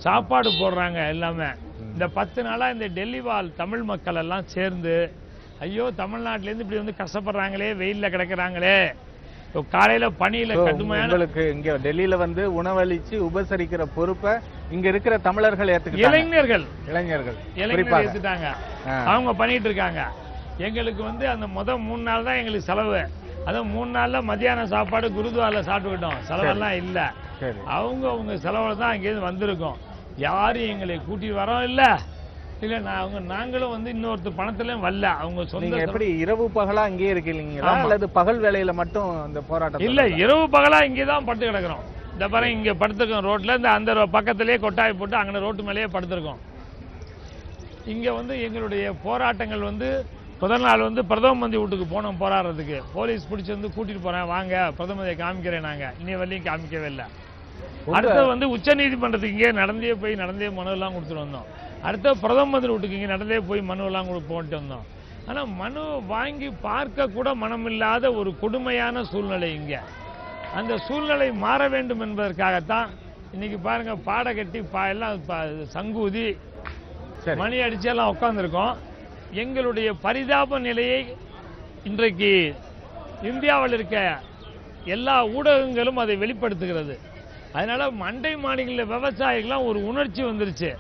சாப்பாடு போடுறாங்க எல்லாமே. இந்த 10 நாளா இந்த டெல்லி வாழ் தமிழ் மக்கள் எல்லாம் சேர்ந்து, ஐயோ தமிழ்நாட்டிலேருந்து இப்படி வந்து கஷ்டப்படுறாங்களே, வெயில்ல கிடக்குறாங்களே, காலையில பணியில கடுமையான, உங்களுக்கு இங்க டெல்லியில வந்து உணவளிச்சு உபசரிக்கிற பொறுப்பை இங்க இருக்கிற தமிழர்கள் இளைஞர்கள் ஏத்துட்டாங்க. அவங்க பண்ணிட்டு இருக்காங்க. எங்களுக்கு வந்து அந்த 3 நாள் தான் எங்களுக்கு செலவு. அதான் 3 நாள்ல மத்தியான சாப்பாடு குருத்வாரில் சாப்பிட்டுக்கிட்டோம், செலவெல்லாம் இல்ல. அவங்க செலவுல தான் அங்கேயிருந்து வந்திருக்கோம். யாரும் எங்களை கூட்டிட்டு வரோம் இல்ல நாங்களும் வந்து இன்னொருத்தர் பணத்திலும் வரல. அவங்க சொந்த எப்படி இரவு பகலா இங்கே இருக்கீங்களா அல்லது பகல் வேலையில மட்டும் இந்த போராட்டம்? இல்ல, இரவு பகலா இங்கே தான் படுத்து கிடக்கிறோம். இந்த பாருங்க, இங்க படுத்துருக்கோம் ரோட்ல, இந்த அந்த பக்கத்திலேயே கொட்டாய் போட்டு அங்கே ரோட்டு மேலேயே படுத்திருக்கோம். இங்க வந்து எங்களுடைய போராட்டங்கள் வந்து முதல் நாள் வந்து பிரதம மந்திரி வீட்டுக்கு போனோம் போராடுறதுக்கு. போலீஸ் பிடிச்சி வந்து கூட்டிட்டு போறேன், வாங்க பிரதம மந்திரியை காமிக்கிறேன். நாங்க இன்னி வரையும் காமிக்கவே இல்லை. அடுத்து வந்து உச்ச நீதிமன்றத்துக்கு இங்கே நடந்தே மனு எல்லாம் கொடுத்துட்டு வந்தோம். அடுத்த பிரதம மந்திரி வீட்டுக்கு இங்கே நடந்தே போய் மனு எல்லாம் போட்டு வந்தோம். ஆனா மனு வாங்கி பார்க்க கூட மனமில்லாத ஒரு கொடுமையான சூழ்நிலை இங்க. அந்த சூழ்நிலை மாற வேண்டும் என்பதற்காகத்தான் இன்னைக்கு பாருங்க, பாட கட்டி எல்லாம் சங்கூதி மணி அடிச்சு எல்லாம் உட்கார்ந்துருக்கோம். எங்களுடைய பரிதாப நிலையை இன்றைக்கு இந்தியாவில் இருக்க எல்லா ஊடகங்களும் அதை வெளிப்படுத்துகிறது. அதனால மண்டை மாநில விவசாயிகள்லாம் ஒரு உணர்ச்சி வந்துருச்சு.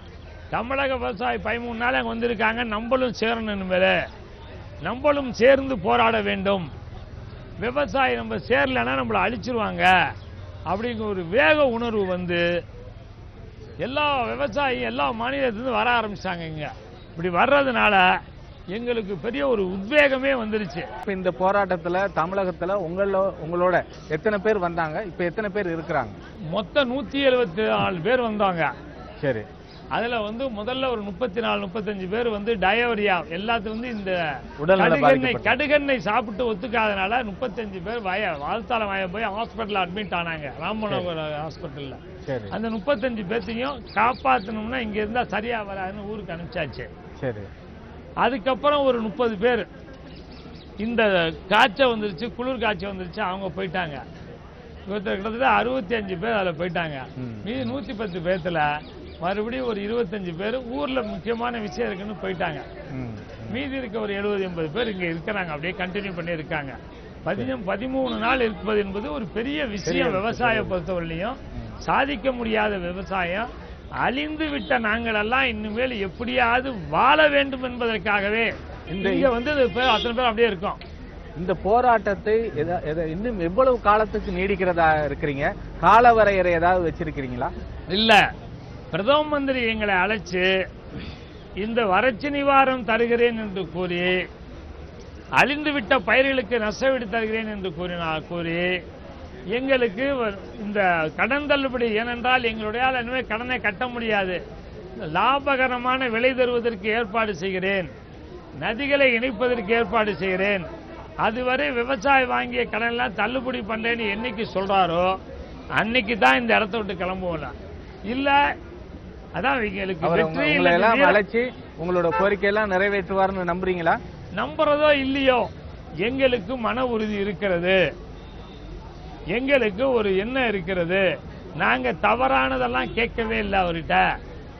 தமிழக விவசாயி 13 நாள் அங்கே வந்திருக்காங்க, நம்மளும் சேரணும், நம்மளும் சேர்ந்து போராட வேண்டும். விவசாயி நம்ம சேரலைன்னா நம்மளை அழிச்சிருவாங்க அப்படிங்கிற ஒரு வேக உணர்வு வந்து எல்லா விவசாயியும் எல்லா மாநிலத்திலிருந்து வர ஆரம்பிச்சாங்க. இங்க இப்படி வர்றதுனால எங்களுக்கு பெரிய ஒரு உத்வேகமே வந்துருச்சு. இந்த போராட்டத்துல தமிழகத்துல உங்களோட எத்தனை பேர் வந்தாங்க, இப்ப எத்தனை பேர் இருக்கிறாங்க? மொத்தம் 174 பேர் வந்தாங்க. சரி, அதுல வந்து முதல்ல ஒரு 34-35 பேர் வந்து டயோரியா, எல்லாத்துக்கும் வந்து இந்த கடுகெண்ணெய் சாப்பிட்டு ஒத்துக்காதனால 35 பேர் வாழ்த்தால போய் ஹாஸ்பிட்டல் அட்மிட் ஆனாங்க, ராமநகர் ஹாஸ்பிட்டல்ல. அந்த 35 பேர்த்தையும் காப்பாற்றணும்னா இங்க இருந்தா சரியா வராதுன்னு ஊருக்கு அனுப்பிச்சாச்சு. சரி, அதுக்கப்புறம் ஒரு 30 பேர் இந்த காய்ச்சல் வந்துருச்சு, குளிர் காய்ச்சல் வந்துருச்சு, அவங்க போயிட்டாங்க. கிட்டத்தட்ட 65 பேர் அதில் போயிட்டாங்க. மீதி 110 பேர்த்துல மறுபடியும் ஒரு 25 பேர் ஊர்ல முக்கியமான விஷயம் இருக்குன்னு போயிட்டாங்க. மீதி இருக்க ஒரு 70-80 பேர் இங்க இருக்கிறாங்க, அப்படியே கண்டினியூ பண்ணி இருக்காங்க. 13 நாள் இருப்பது என்பது ஒரு பெரிய விஷயம். விவசாய பொறுத்தவரையிலையும் சாதிக்க முடியாத விவசாயம், அழிந்து விட்ட நாங்கள் எல்லாம் இனிமேல் எப்படியாவது வாழ வேண்டும் என்பதற்காகவே இங்க வந்து அத்தனை பேர் அப்படியே இருக்கோம். இந்த போராட்டத்தை இன்னும் எவ்வளவு காலத்துக்கு நீடிக்கிறதா இருக்கிறீங்க? கால வரையறை ஏதாவது வச்சிருக்கிறீங்களா? இல்ல, பிரதம மந்திரி எங்களை அழைச்சு இந்த வறட்சி நிவாரணம் தருகிறேன் என்று கூறி, அழிந்துவிட்ட பயிர்களுக்கு நஷ்டவீடு தருகிறேன் என்று கூறி எங்களுக்கு இந்த கடன் தள்ளுபடி, ஏனென்றால் எங்களுடைய இனிமேல் கடனை கட்ட முடியாது, லாபகரமான விலை தருவதற்கு ஏற்பாடு செய்கிறேன், நதிகளை இணைப்பதற்கு ஏற்பாடு செய்கிறேன், அதுவரை விவசாயி வாங்கிய கடன் எல்லாம் தள்ளுபடி பண்றேன்னு என்னைக்கு சொல்றாரோ அன்னைக்கு தான் இந்த இடத்த விட்டு கிளம்புவோம். இல்ல அதான் எங்களுக்கு அழைச்சி உங்களோட கோரிக்கையெல்லாம் நிறைவேற்றுவார்னு நம்புறீங்களா? நம்புறதோ இல்லையோ, எங்களுக்கு மன உறுதி இருக்கிறது, எங்களுக்கு ஒரு எண்ணம் இருக்கிறது. நாங்க தவறானதெல்லாம் கேட்கவே இல்லை அவர்கிட்ட.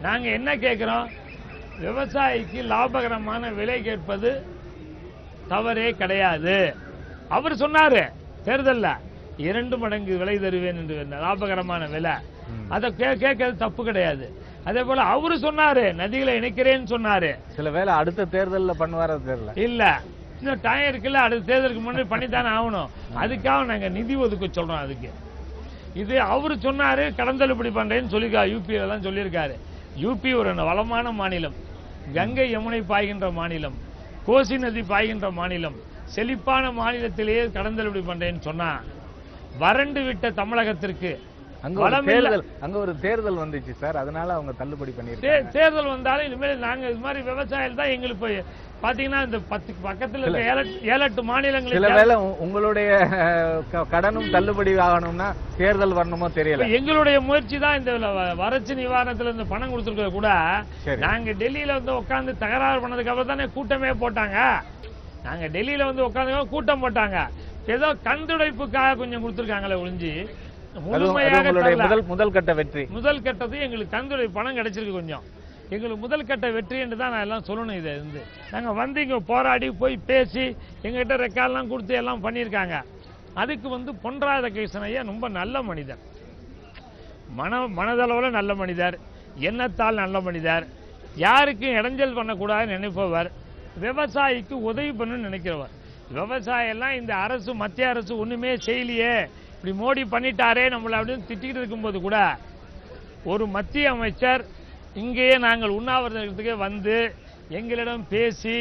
நாங்க என்ன கேட்கிறோம்? விவசாயிக்கு லாபகரமான விலை கேட்பது தவறே கிடையாது. அவர் சொன்னாரு தேர்தல்ல 2 மடங்கு விலை தருவேன் என்று, லாபகரமான விலை, அதை கேட்கறது தப்பு கிடையாது. அதே போல அவரு சொன்னாரு நதிகளை இணைக்கிறேன்னு சொன்னாரு. சில வேளை அடுத்த தேர்தலில் பண்ணுவார தெரியல. இல்ல, இன்னும் டைம் இருக்குல்ல, அடுத்த தேர்தலுக்கு முன்னாடி பண்ணித்தானே ஆகணும். அதுக்காக நாங்க நிதி ஒதுக்க சொல்றோம். அதுக்கு இது அவரு சொன்னாரு கடன் தள்ளுபடி பண்றேன்னு சொல்லிருக்கா. யூபியில தான் சொல்லியிருக்காரு. யூபி ஒரு வளமான மாநிலம், கங்கை யமுனை பாய்கின்ற மாநிலம், கோசி நதி பாய்கின்ற மாநிலம், செழிப்பான மாநிலத்திலேயே கடன் தள்ளுபடி பண்றேன்னு சொன்னா, வறண்டு விட்ட தமிழகத்திற்கு அங்க ஒரு தேர்தல் வந்துச்சு சார், அதனால அவங்க தள்ளுபடி பண்ணிருக்காங்க. தேர்தல் வந்தாலும் இனிமேல் நாங்க இது மாதிரி விவசாயிகள் தான் எங்களுக்கு பாத்தீங்கன்னா இந்த 10 பக்கத்துல இருக்க 7-8 மாநிலங்கள். சில வேளை உங்களுடைய கடனும் தள்ளுபடி ஆகணும்னா தேர்தல் வரணுமோ தெரியல. எங்களுடைய முயற்சி தான் இந்த வறட்சி நிவாரணத்துல இந்த பணம் கொடுத்துருக்க கூட. நாங்க டெல்லியில வந்து உட்காந்து தகராறு பண்ணதுக்கு அப்புறம் தானே கூட்டமே போட்டாங்க. நாங்க டெல்லியில வந்து உட்காந்து கூட்டம் போட்டாங்க. ஏதோ கண்துடைப்புக்காக கொஞ்சம் கொடுத்துருக்காங்களே ஒழிஞ்சு முதல் கட்ட வெற்றி. முதல் கட்டது எங்களுக்கு கந்துரை பணம் கிடைச்சிருக்கு. கொஞ்சம் எங்களுக்கு முதல் கட்ட வெற்றி என்று தான் நான் எல்லாம் சொல்லணும். இதை இருந்து நாங்க வந்து இங்க போராடி போய் பேசி எங்ககிட்ட ரெக்கார்ட்லாம் கொடுத்து எல்லாம் பண்ணியிருக்காங்க. அதுக்கு வந்து பொன் ராதாகிருஷ்ணன் ஐயா ரொம்ப நல்ல மனிதர், மனதளவில் நல்ல மனிதர், எண்ணத்தால் நல்ல மனிதர், யாருக்கும் இடைஞ்சல் பண்ணக்கூடாதுன்னு நினைப்பவர், விவசாயிக்கு உதவி பண்ணணும்னு நினைக்கிறவர். விவசாயெல்லாம் இந்த அரசு, மத்திய அரசு ஒண்ணுமே செய்யலையே, இப்படி மோடி பண்ணிட்டாரே நம்மள அப்படின்னு திட்டிக்கிட்டு இருக்கும்போது கூட ஒரு மத்திய அமைச்சர் இங்கேயே நாங்கள் உண்ணாவிரதத்துக்கே வந்து எங்களிடம் பேசி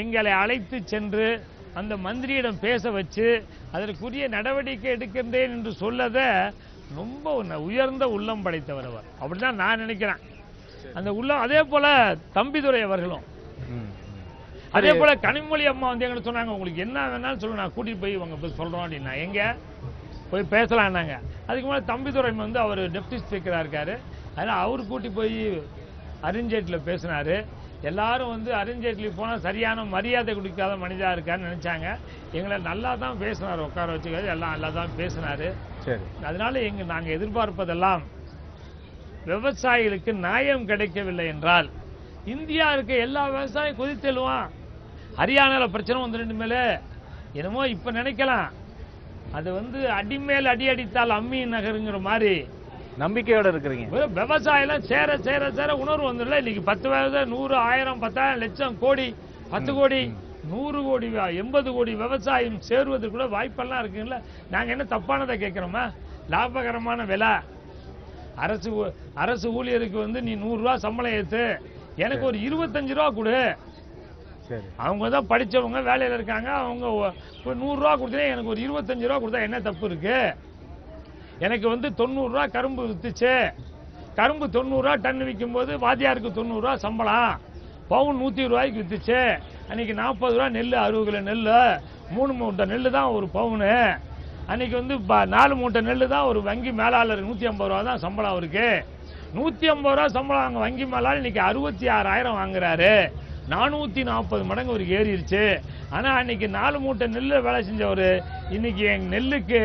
எங்களை அழைத்து சென்று அந்த மந்திரியிடம் பேச வச்சு அதற்குரிய நடவடிக்கை எடுக்கின்றேன் என்று சொல்லத ரொம்ப உயர்ந்த உள்ளம் படைத்தவர் அவர். அப்படிதான் நான் நினைக்கிறேன். அந்த உள்ளம். அதே போல தம்பிதுரை அவர்களும், அதே போல கனிமொழி அம்மா வந்து எங்கிட்ட சொன்னாங்க, உங்களுக்கு என்ன வேணாலும் சொல்லுங்க, நான் கூட்டிட்டு போய் அவங்க போய் சொல்றோம் அப்படின்னா எங்க போய் பேசலான்னாங்க. அதுக்கு மேலே தம்பிதுரை வந்து அவர் டெப்டி ஸ்பீக்கராக இருக்காரு, அதனால் அவர் கூட்டி போய் அருண்ஜேட்லியில் பேசினாரு. எல்லாரும் வந்து அருண்ஜேட்லி போனால் சரியான மரியாதை கொடுக்காத மனிதா இருக்கான்னு நினைச்சாங்க. எங்களை நல்லா தான் பேசினார், உட்கார வச்சுக்காது, எல்லாம் நல்லா தான் பேசினாரு. சரி, அதனால நாங்கள் எதிர்பார்ப்பதெல்லாம் விவசாயிகளுக்கு நியாயம் கிடைக்கவில்லை என்றால் இந்தியா இருக்க எல்லா விவசாயம் கொதித்தெழுவான். ஹரியானாவில் பிரச்சனை வந்து 2 மேலே என்னமோ இப்ப நினைக்கலாம், அது வந்து அடிமேல் அடி அடித்தால் அம்மி நகருங்கிற மாதிரி நம்பிக்கையோட இருக்கிறீங்க. விவசாயம் சேர சேர சேர உணர்வு வந்துடல. இன்னைக்கு 10 100 1000 10,000 லட்சம் கோடி 10 கோடி 100 கோடி 80 கோடி விவசாயம் சேருவதற்கு கூட வாய்ப்பெல்லாம் இருக்குல்ல. நாங்க என்ன தப்பானதை கேட்கிறோமா? லாபகரமான விலை, அரசு ஊழியருக்கு வந்து நீ 100 ரூபா சம்பளம் ஏத்து, எனக்கு ஒரு 25 ரூபா கொடு. அவங்க தான் படிச்சவங்க, வேலையில இருக்காங்க, அவங்க 100 ரூபா கொடுத்தா எனக்கு ஒரு 25 ரூபா கொடுத்தா என்ன தப்பு இருக்கு? எனக்கு வந்து 90 ரூபா கரும்பு வித்துச்சு, கரும்பு 90 ரூபா டன் விற்கும் போது வாத்தியாருக்கு 90 ரூபா சம்பளம், பவுன் 120 ரூபாய்க்கு வித்துச்சு. அன்னைக்கு 40 ரூபா நெல், 60 கிலோ நெல், 3 மூட்டை நெல் தான் ஒரு பவுனு. அன்னைக்கு வந்து 4 மூட்டை நெல் தான் ஒரு வங்கி மேலாளர் 150 ரூபா தான் சம்பளம் அவருக்கு. 150 ரூபா சம்பளம் அங்க வங்கி மேலாளர் இன்னைக்கு 66,000 வாங்குறாரு. 440 மடங்கு ஒரு ஏறிடுச்சு. ஆனா அன்னைக்கு 4 மூட்டை நெல்லை வேலை செஞ்சவர் இன்னைக்கு எங்க நெல்லுக்கு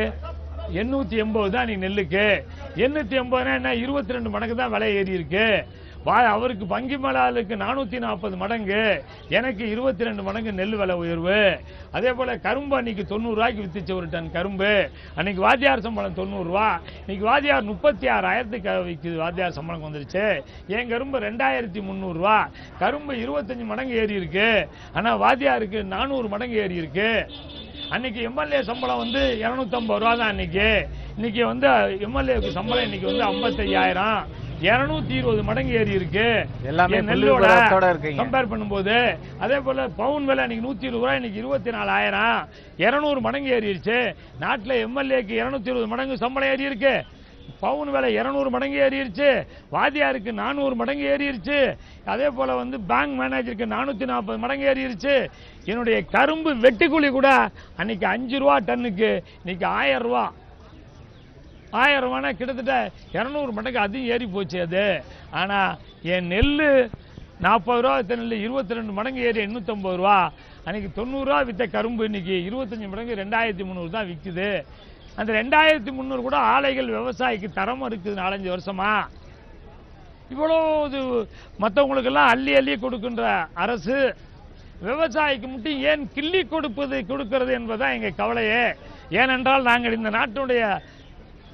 880 தான். இன்னைக்கு நெல்லுக்கு 880 என்ன 22 மடங்கு தான் விலை ஏறி இருக்கு. அவருக்கு பங்கிமலாலுக்கு 440 மடங்கு, எனக்கு 22 மடங்கு நெல் விலை உயர்வு. அதே போல கரும்பு அன்னைக்கு 90 ரூபாய்க்கு வித்துச்சு ஒரு டன் கரும்பு. அன்னைக்கு வாத்தியார் சம்பளம் 90 ரூபா, இன்னைக்கு வாத்தியார் 36,000க்கு விற்குது. வாத்தியார் சம்பளம் வந்துருச்சு. என் கரும்பு 2300 ரூபா. கரும்பு 25 மடங்கு ஏறி இருக்கு. ஆனா வாத்தியாருக்கு 400 மடங்கு ஏறி இருக்கு. அன்னைக்கு எம்எல்ஏ சம்பளம் 250 ரூபா தான். இன்னைக்கு எம்எல்ஏக்கு சம்பளம் இன்னைக்கு 55,000, 220 மடங்கு ஏறி இருக்கு. எல்லாமே நெல்லோட கம்பேர் பண்ணும்போது. அதே போல பவுன் விலை இன்னைக்கு 120 ரூபாய், இன்னைக்கு 24,000, 200 மடங்கு ஏறிடுச்சு. நாட்டில் எம்எல்ஏக்கு 220 மடங்கு சம்பளம் ஏறி இருக்கு. பவுன் விலை 200 மடங்கு ஏறிடுச்சு. வாத்தியாருக்கு 400 மடங்கு ஏறிடுச்சு. அதே போல பேங்க் மேனேஜருக்கு 440 மடங்கு ஏறிடுச்சு. என்னுடைய கரும்பு வெட்டுக்கூலி கூட அன்னைக்கு 5 ரூபா டன்னுக்கு, இன்னைக்கு 1000 ரூபா. 1000 ரூபானா கிட்டத்தட்ட 200 மடங்கு அதிகம் ஏறி போச்சு அது. ஆனா என் நெல் 40 ரூபா வித்த நெல் 22 மடங்கு ஏறி 850 ரூபா. அன்னைக்கு 90 ரூபா வித்த கரும்பு இன்னைக்கு 25 மடங்கு 2300 தான் விற்குது. அந்த 2300 கூட ஆலைகள் விவசாயிக்கு தரமா இருக்குது. 4-5 வருஷமா இவ்வளவு மற்றவங்களுக்கெல்லாம் அள்ளி அள்ளி கொடுக்கின்ற அரசு விவசாயிக்கு மட்டும் ஏன் கிள்ளி கொடுக்கிறது என்பதுதான் எங்க கவலையே. ஏனென்றால் நாங்கள் இந்த நாட்டுடைய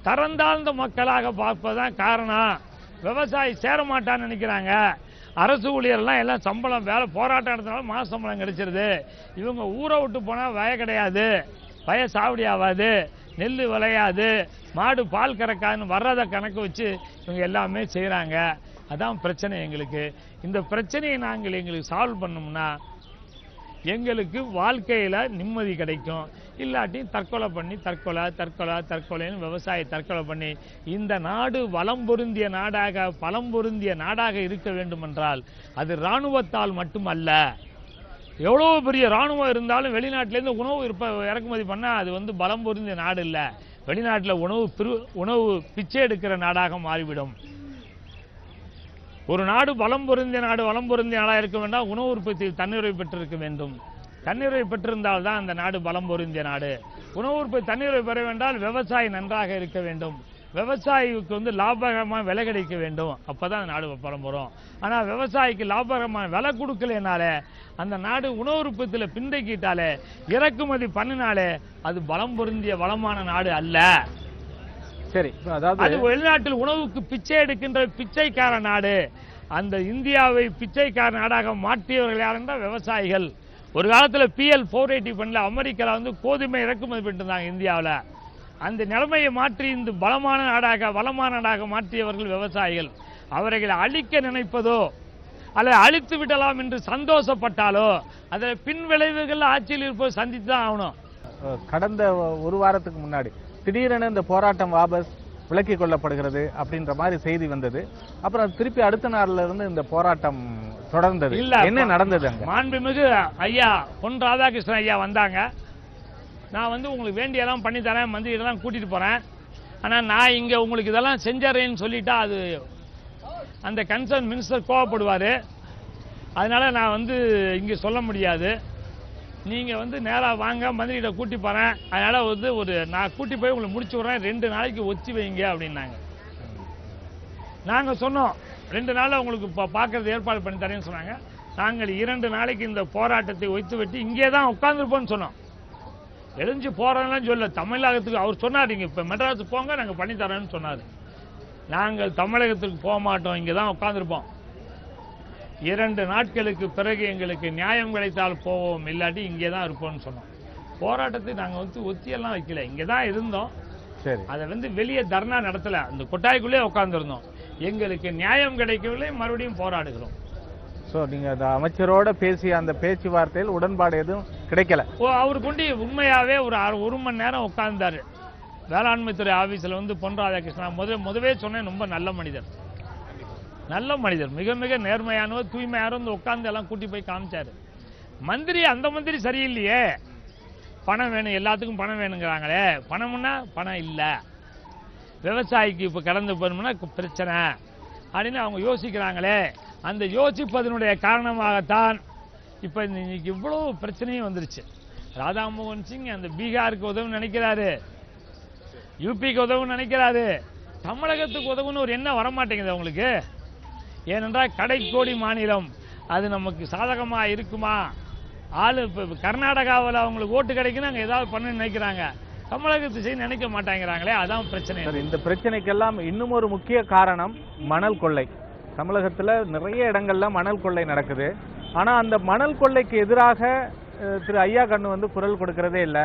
தரந்தாழ்ந்த மக்களாக பார்ப்பதுதான் காரணம். விவசாயி சேரமாட்டான்னு நினைக்கிறாங்க. அரசு ஊழியர்லாம் எல்லாம் சம்பளம் வேலை போராட்டம் நடத்தினாலும் மாச சம்பளம் கிடைச்சிருது. இவங்க ஊரை விட்டு போனா வய கிடையாது, வய சாவடி ஆகாது, நெல் விளையாது, மாடு பால் கறக்காதுன்னு வர்றதை கணக்கு வச்சு இவங்க எல்லாமே செய்கிறாங்க. அதான் பிரச்சனை எங்களுக்கு. இந்த பிரச்சனையை நாங்கள் எங்களுக்கு சால்வ் பண்ணோம்னா எங்களுக்கு வாழ்க்கையில் நிம்மதி கிடைக்கும். இல்லாட்டி தற்கொலை பண்ணி தற்கொலைன்னு விவசாயி தற்கொலை பண்ணி இந்த நாடு வளம் பொருந்திய நாடாக பலம் பொருந்திய நாடாக இருக்க வேண்டும் என்றால் அது இராணுவத்தால் மட்டுமல்ல. எவ்வளவு பெரிய இராணுவம் இருந்தாலும் வெளிநாட்டிலேருந்து உணவு இறக்குமதி பண்ணால் அது பலம் பொருந்திய நாடு இல்லை. வெளிநாட்டில் உணவு பிச்சை எடுக்கிற நாடாக மாறிவிடும். ஒரு நாடு வளம் பொருந்திய நாடாக இருக்க வேண்டாம், உணவு உற்பத்தி தன்னிறைவு பெற்றிருக்க வேண்டும். தன்னிறைவு பெற்றிருந்தால் தான் அந்த நாடு வளம் பொருந்திய நாடு. உணவு உற்பத்தி தன்னிறைவு பெற வேண்டால் விவசாயி நன்றாக இருக்க வேண்டும். விவசாயிக்கு லாபகரமாக விலை கிடைக்க வேண்டும். அப்பதான் அந்த நாடு வளம் வரும். ஆனால் விவசாயிக்கு லாபகரமான விலை கொடுக்கலனாலே அந்த நாடு உணவு உற்பத்தியில் பின்தங்கிட்டாலே இறக்குமதி பண்ணினாலே அது வளம் பொருந்திய வளமான நாடு அல்ல. சரி, அதாவது வெளிநாட்டில் உணவுக்கு பிச்சை எடுக்கின்ற பிச்சைக்கார நாடு. அந்த இந்தியாவை பிச்சைக்கார நாடாக மாற்றியவர்கள் யாருன்னா விவசாயிகள். ஒரு காலத்தில் PL 480 பண்ணல அமெரிக்காவில் கோதுமை இறக்குமதி பண்ணிட்டு இருந்தாங்க இந்தியாவில். அந்த நிலைமையை மாற்றி இந்த வளமான நாடாக மாற்றியவர்கள் விவசாயிகள். அவர்களை அழிக்க நினைப்பதோ அல்லது அழித்து விடலாம் என்று சந்தோஷப்பட்டாலோ அதை பின் விளைவுகள் ஆட்சியில் இருப்போது சந்தித்து தான் ஆகணும். கடந்த ஒரு வாரத்துக்கு முன்னாடி திடீரென இந்த போராட்டம் வாபஸ் விலக்கிக் கொள்ளப்படுகிறது அப்படின்ற மாதிரி செய்தி வந்தது. அப்புறம் திருப்பி அடுத்த நாள்ல இருந்து இந்த போராட்டம் தொடர்ந்தது. என்ன நடந்தது? மாண்புமிகு ஐயா பொன் ராதாகிருஷ்ணன் ஐயா வந்தாங்க. நான் உங்களுக்கு வேண்டியெல்லாம் பண்ணி தரேன், மந்திரிகளெல்லாம் கூட்டிட்டு போறேன். ஆனா நான் இங்க உங்களுக்கு இதெல்லாம் செஞ்சறேன்னு சொல்லிட்டா அது அந்த கன்சர்ன் மினிஸ்டர் கோவப்படுவாரு. அதனால நான் இங்க சொல்ல முடியாது. நீங்க நேரா வாங்க, மந்திரிகிட்ட கூட்டி போறேன். அதனால நான் கூட்டி போய் உங்களை முடிச்சு விடுறேன், 2 நாளைக்கு ஒத்தி வைங்க அப்படின்னாங்க. நாங்க சொன்னோம் 2 நாள்ல உங்களுக்கு பார்க்கறது ஏற்பாடு பண்ணி தரேன்னு சொன்னாங்க. நாங்கள் 2 நாளைக்கு இந்த போராட்டத்தை ஒய்த்து வெட்டி இங்கே தான் உட்கார்ந்துருப்போம்னு சொன்னோம். எழுந்து போறோம்லாம் சொல்ல தமிழகத்துக்கு அவர் சொன்னார், நீங்க இப்ப மெட்ராஸ் போங்க நாங்க பண்ணி தரோம்னு சொன்னாரு. நாங்கள் தமிழகத்துக்கு போக மாட்டோம், இங்கே தான் உட்கார்ந்துருப்போம். 2 நாட்களுக்கு பிறகு எங்களுக்கு நியாயம் கிடைத்தால் போவோம், இல்லாட்டி இங்கே தான் இருப்போம்னு சொன்னோம். போராட்டத்தை நாங்கள் ஒத்தியெல்லாம் வைக்கல, இங்கே தான் இருந்தோம். சரி, அதை வெளியே தர்ணா நடத்தல, அந்த கொட்டாய்க்குள்ளே உட்கார்ந்துருந்தோம். எங்களுக்கு நியாயம் கிடைக்கவில்லை, மறுபடியும் போராடுகிறோம். நீங்க அமைச்சரோட பேசிய அந்த பேச்சுவார்த்தையில் உடன்பாடு எதுவும் கிடைக்கல? அவர் கொண்டு உண்மையாவே ஒரு மணி நேரம் உட்கார்ந்தாரு வேளாண்மை துறை ஆபீஸ்ல பொன் ராதாகிருஷ்ணன். முதவே சொன்னேன், ரொம்ப நல்ல மனிதர், மிக மிக நேர்மையானவர், தூய்மையானவர். உட்கார்ந்து எல்லாம் கூட்டி போய் காமிச்சாரு. மந்திரி அந்த மந்திரி சரியில்லையே, பணம் வேணும், எல்லாத்துக்கும் பணம் வேணுங்கிறாங்களே. பணம்னா பணம் இல்ல, விவசாயிக்கு இப்ப கடந்து போகணும்னா பிரச்சனை அப்படின்னு அவங்க யோசிக்கிறாங்களே. அந்த யோசிப்பதனுடைய காரணமாகத்தான் இப்போ இன்னைக்கு இவ்வளோ பிரச்சனையும் வந்துருச்சு. ராதாமோகன் சிங் அந்த பீகாருக்கு உதவுன்னு நினைக்கிறாரு, யூபிக்கு உதவுன்னு நினைக்கிறாரு, தமிழகத்துக்கு உதவுன்னு ஒரு எண்ணம் வரமாட்டேங்குது அவங்களுக்கு. ஏனென்றால் கடைக்கோடி மாநிலம், அது நமக்கு சாதகமாக இருக்குமா? ஆளு இப்போ கர்நாடகாவில் அவங்களுக்கு ஓட்டு கிடைக்குன்னு அங்கே ஏதாவது பண்ண நினைக்கிறாங்க, தமிழகத்தை செய்ய நினைக்க மாட்டேங்கிறாங்களே, அதான் பிரச்சனை. இந்த பிரச்சனைக்கெல்லாம் இன்னும் ஒரு முக்கிய காரணம் மணல் கொள்ளை. தமிழகத்தில் நிறைய இடங்கள்ல மணல் கொள்ளை நடக்குது. ஆனா அந்த மணல் கொள்ளைக்கு எதிராக திரு ஐயா கண்ணு வந்து குரல் கொடுக்கறதே இல்லை.